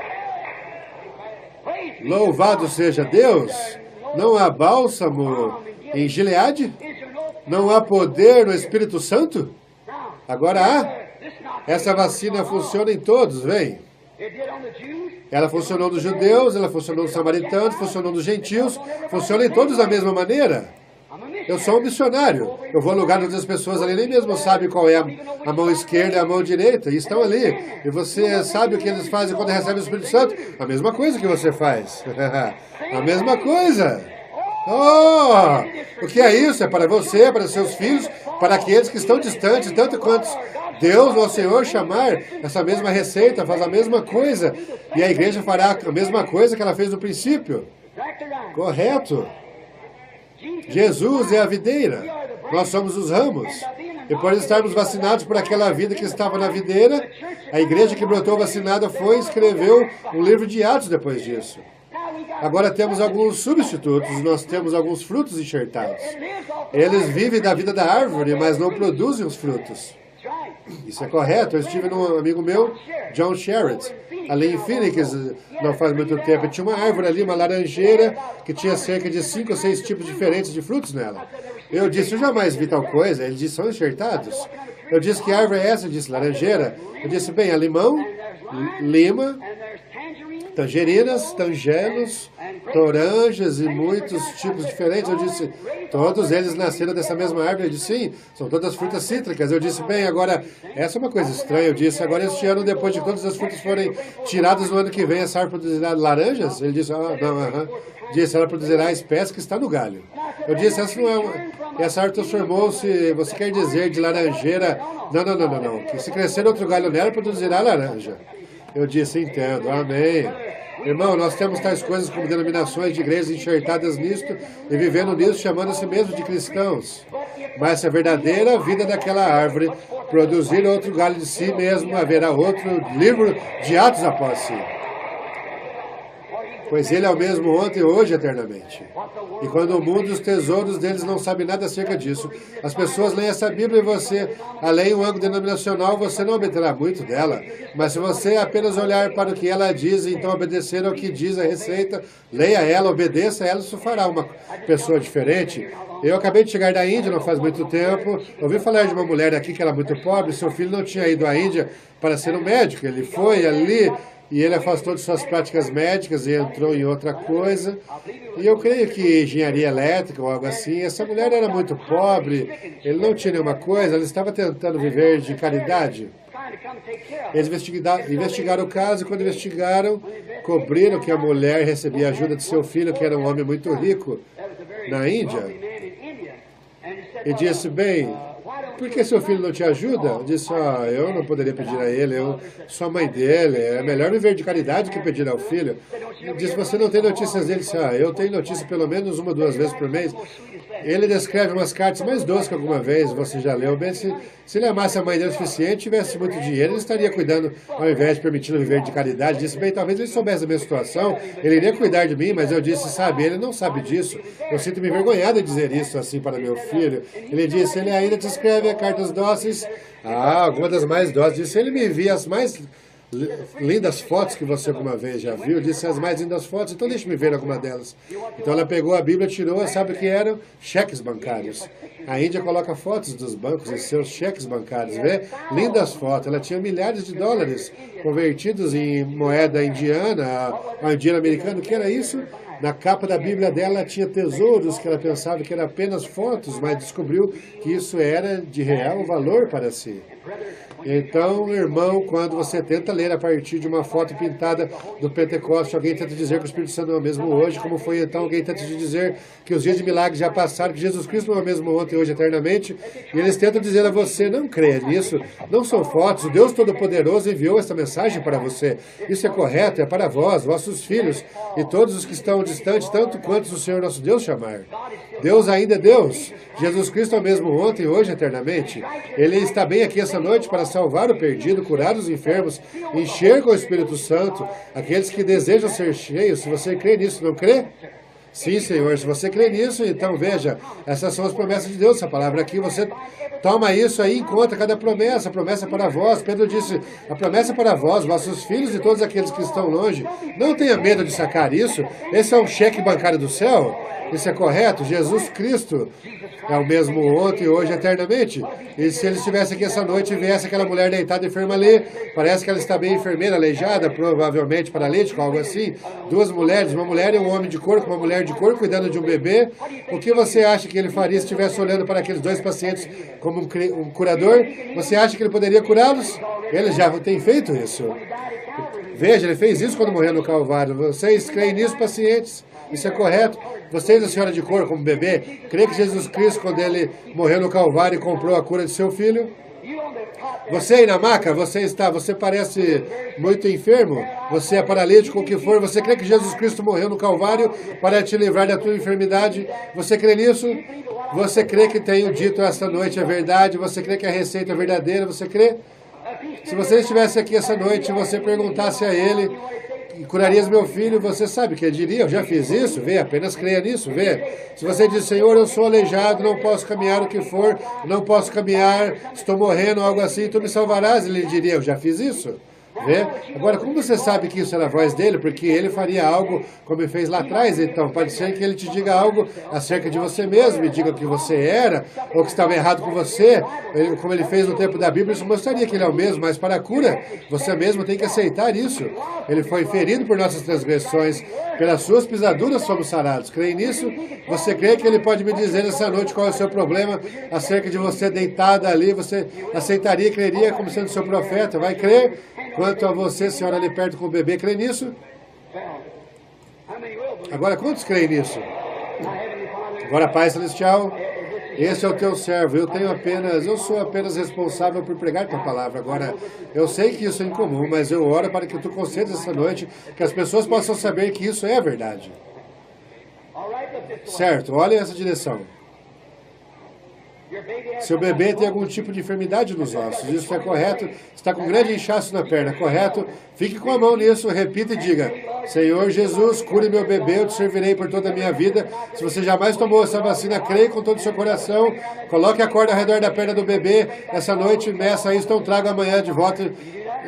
Louvado seja Deus! Não há bálsamo em Gileade? Não há poder no Espírito Santo? Agora há. Essa vacina funciona em todos, vem. Ela funcionou nos judeus, ela funcionou nos samaritanos, funcionou nos gentios, funciona em todos da mesma maneira. Eu sou um missionário. Eu vou a lugar onde as pessoas ali nem mesmo sabem qual é a mão esquerda e a mão direita. E estão ali. E você sabe o que eles fazem quando recebem o Espírito Santo? A mesma coisa que você faz. A mesma coisa. Oh! O que é isso? É para você, para seus filhos, para aqueles que estão distantes, tanto quanto Deus, nosso Senhor, chamar essa mesma receita, faz a mesma coisa. E a igreja fará a mesma coisa que ela fez no princípio. Correto. Jesus é a videira, nós somos os ramos. E por estarmos vacinados por aquela vida que estava na videira, a igreja que brotou vacinada foi e escreveu um livro de Atos depois disso. Agora temos alguns substitutos, nós temos alguns frutos enxertados. Eles vivem da vida da árvore, mas não produzem os frutos. Isso é correto. Eu estive num amigo meu, John Sherritt, ali em Phoenix, não faz muito tempo. Tinha uma árvore ali, uma laranjeira, que tinha cerca de 5 ou 6 tipos diferentes de frutos nela. Eu disse, eu jamais vi tal coisa. Ele disse, são enxertados. Eu disse, que árvore é essa? Ele disse, laranjeira. Eu disse, bem, é limão, lima, tangerinas, tangelos, toranjas e muitos tipos diferentes. Eu disse, todos eles nasceram dessa mesma árvore. Ele disse, sim, são todas frutas cítricas. Eu disse, bem, agora, essa é uma coisa estranha. Eu disse, agora este ano, depois de todas as frutas forem tiradas no ano que vem, essa árvore produzirá laranjas? Ele disse, não. Disse, ela produzirá a espécie que está no galho. Eu disse, essa não é uma... Essa árvore transformou-se, você quer dizer, de laranjeira? Não. Que se crescer outro galho nela, produzirá laranja. Eu disse, entendo, amém. Irmão, nós temos tais coisas como denominações de igrejas enxertadas nisto e vivendo nisso, chamando a si mesmo de cristãos. Mas se a verdadeira vida daquela árvore produzir outro galho de si mesmo, haverá outro livro de Atos após si. Pois ele é o mesmo ontem, hoje, eternamente. E quando o mundo e os tesouros deles não sabem nada acerca disso, as pessoas leem essa Bíblia e você, além do ângulo denominacional, você não obterá muito dela. Mas se você apenas olhar para o que ela diz e então obedecer ao que diz a receita, leia ela, obedeça ela, isso fará uma pessoa diferente. Eu acabei de chegar da Índia não faz muito tempo, ouvi falar de uma mulher aqui que era muito pobre, seu filho não tinha ido à Índia para ser um médico, ele foi ali e ele afastou de suas práticas médicas e entrou em outra coisa. E eu creio que engenharia elétrica ou algo assim, essa mulher era muito pobre, ele não tinha nenhuma coisa, ela estava tentando viver de caridade. Eles investigaram o caso e quando investigaram, cobriram que a mulher recebia ajuda de seu filho, que era um homem muito rico na Índia. E disse, bem, por que seu filho não te ajuda? Eu disse, eu não poderia pedir a ele, eu sou a mãe dele, é melhor viver de caridade que pedir ao filho. Eu disse, você não tem notícias dele? Disse, eu tenho notícia pelo menos 1 ou 2 vezes por mês. Ele descreve umas cartas mais doces que alguma vez você já leu. Bem, se ele amasse a mãe dele o suficiente, tivesse muito dinheiro, ele estaria cuidando, ao invés de permitindo viver de caridade. Disse, bem, talvez ele soubesse da minha situação, ele iria cuidar de mim, mas eu disse, sabe, ele não sabe disso. Eu sinto-me envergonhado de dizer isso assim para meu filho. Ele disse, ele ainda te escreve cartas doces. Alguma das mais doces. Disse, ele me envia as mais lindas fotos que você alguma vez já viu, disse as mais lindas fotos, então deixe-me ver alguma delas. Então ela pegou a Bíblia, tirou, sabe o que eram? Cheques bancários. A Índia coloca fotos dos bancos em seus cheques bancários, vê? Lindas fotos, ela tinha milhares de dólares convertidos em moeda indiana, a indiana americana, o que era isso? Na capa da Bíblia dela tinha tesouros que ela pensava que eram apenas fotos, mas descobriu que isso era de real valor para si. Então, irmão, quando você tenta ler a partir de uma foto pintada do Pentecoste, alguém tenta dizer que o Espírito Santo não é o mesmo hoje, como foi então, alguém tenta te dizer que os dias de milagres já passaram, que Jesus Cristo não é o mesmo ontem, hoje, eternamente, e eles tentam dizer a você, não creia nisso, não são fotos, o Deus Todo-Poderoso enviou esta mensagem para você. Isso é correto, é para vós, vossos filhos, e todos os que estão distantes, tanto quanto o Senhor nosso Deus chamar. Deus ainda é Deus. Jesus Cristo é o mesmo ontem, hoje, eternamente. Ele está bem aqui essa noite para salvar o perdido, curar os enfermos, encher com o Espírito Santo aqueles que desejam ser cheios. Se você crê nisso, não crê? Sim, Senhor. Se você crê nisso, então veja, essas são as promessas de Deus. Essa palavra aqui, você toma isso aí em conta, cada promessa, a promessa para vós. Pedro disse, a promessa para vós, vossos filhos e todos aqueles que estão longe. Não tenha medo de sacar isso. Esse é um cheque bancário do céu. Isso é correto? Jesus Cristo é o mesmo ontem, hoje, eternamente. E se ele estivesse aqui essa noite e viesse aquela mulher deitada enferma ali, parece que ela está bem enfermeira, aleijada, provavelmente paralítica, algo assim. 2 mulheres, uma mulher e um homem de cor, com uma mulher de cor, cuidando de um bebê. O que você acha que ele faria se estivesse olhando para aqueles 2 pacientes como um curador? Você acha que ele poderia curá-los? Ele já tem feito isso. Veja, ele fez isso quando morreu no Calvário. Vocês creem nisso, pacientes? Isso é correto? Vocês, a senhora de cor, como bebê, crê que Jesus Cristo, quando ele morreu no Calvário e comprou a cura de seu filho? Você aí na maca, você parece muito enfermo, você é paralítico, o que for, você crê que Jesus Cristo morreu no Calvário para te livrar da tua enfermidade? Você crê nisso? Você crê que tenho dito esta noite a verdade? Você crê que a receita é verdadeira? Você crê? Se você estivesse aqui essa noite e você perguntasse a ele, curarias meu filho, você sabe o que ele diria? Eu já fiz isso, vê, apenas creia nisso, vê. Se você diz, Senhor, eu sou aleijado, não posso caminhar o que for, não posso caminhar, estou morrendo, algo assim, tu me salvarás? Ele diria, eu já fiz isso. Vê? Agora, como você sabe que isso era a voz dele? Porque ele faria algo como ele fez lá atrás. Então, pode ser que ele te diga algo acerca de você mesmo, e diga o que você era, ou que estava errado com você, como ele fez no tempo da Bíblia. Isso mostraria que ele é o mesmo, mas para a cura, você mesmo tem que aceitar isso. Ele foi ferido por nossas transgressões, pelas suas pisaduras somos sarados. Crê nisso? Você crê que ele pode me dizer essa noite qual é o seu problema acerca de você deitada ali? Você aceitaria e creria como sendo seu profeta? Vai crer? Quanto a você, senhora ali perto com o bebê, crê nisso? Agora, quantos creem nisso? Agora, Pai Celestial, Esse é o teu servo, eu sou apenas responsável por pregar tua palavra. Agora, eu sei que isso é incomum, mas eu oro para que tu concedas essa noite, que as pessoas possam saber que isso é a verdade. Certo, olha essa direção. Seu bebê tem algum tipo de enfermidade nos ossos, isso é correto, está com grande inchaço na perna, correto? Fique com a mão nisso, repita e diga: Senhor Jesus, cure meu bebê, eu te servirei por toda a minha vida. Se você jamais tomou essa vacina, creia com todo o seu coração, coloque a corda ao redor da perna do bebê, essa noite, meça isso, então traga amanhã de volta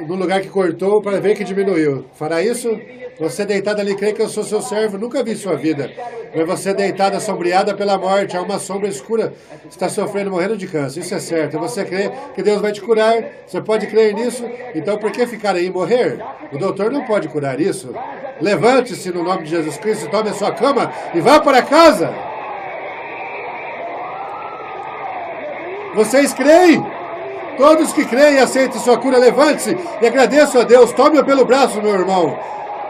no lugar que cortou para ver que diminuiu. Fará isso? Você deitado ali, crê que eu sou seu servo, nunca vi sua vida. Mas você deitado, assombreada pela morte, há uma sombra escura, está sofrendo, morrendo de câncer. Isso é certo. Você crê que Deus vai te curar? Você pode crer nisso? Então por que ficar aí e morrer? O doutor não pode curar isso. Levante-se no nome de Jesus Cristo, tome a sua cama e vá para casa. Vocês creem? Todos que creem e aceitem sua cura, levante-se e agradeço a Deus. Tome-o pelo braço, meu irmão.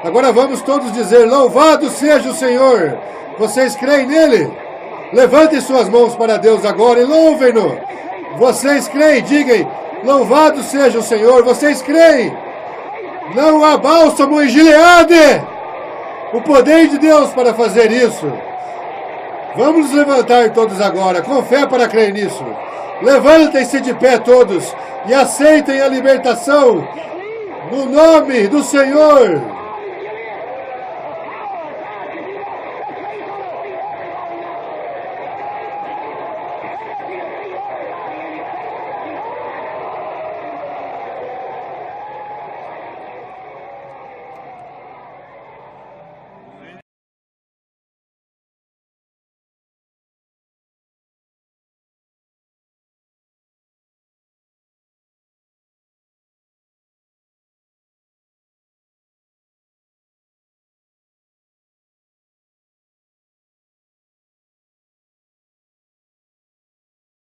Agora vamos todos dizer: louvado seja o Senhor. Vocês creem nele? Levantem suas mãos para Deus agora e louvem-no. Vocês creem? Digam: louvado seja o Senhor. Vocês creem? Não há bálsamo em Gileade. O poder de Deus para fazer isso. Vamos nos levantar todos agora, com fé para crer nisso. Levantem-se de pé todos e aceitem a libertação no nome do Senhor.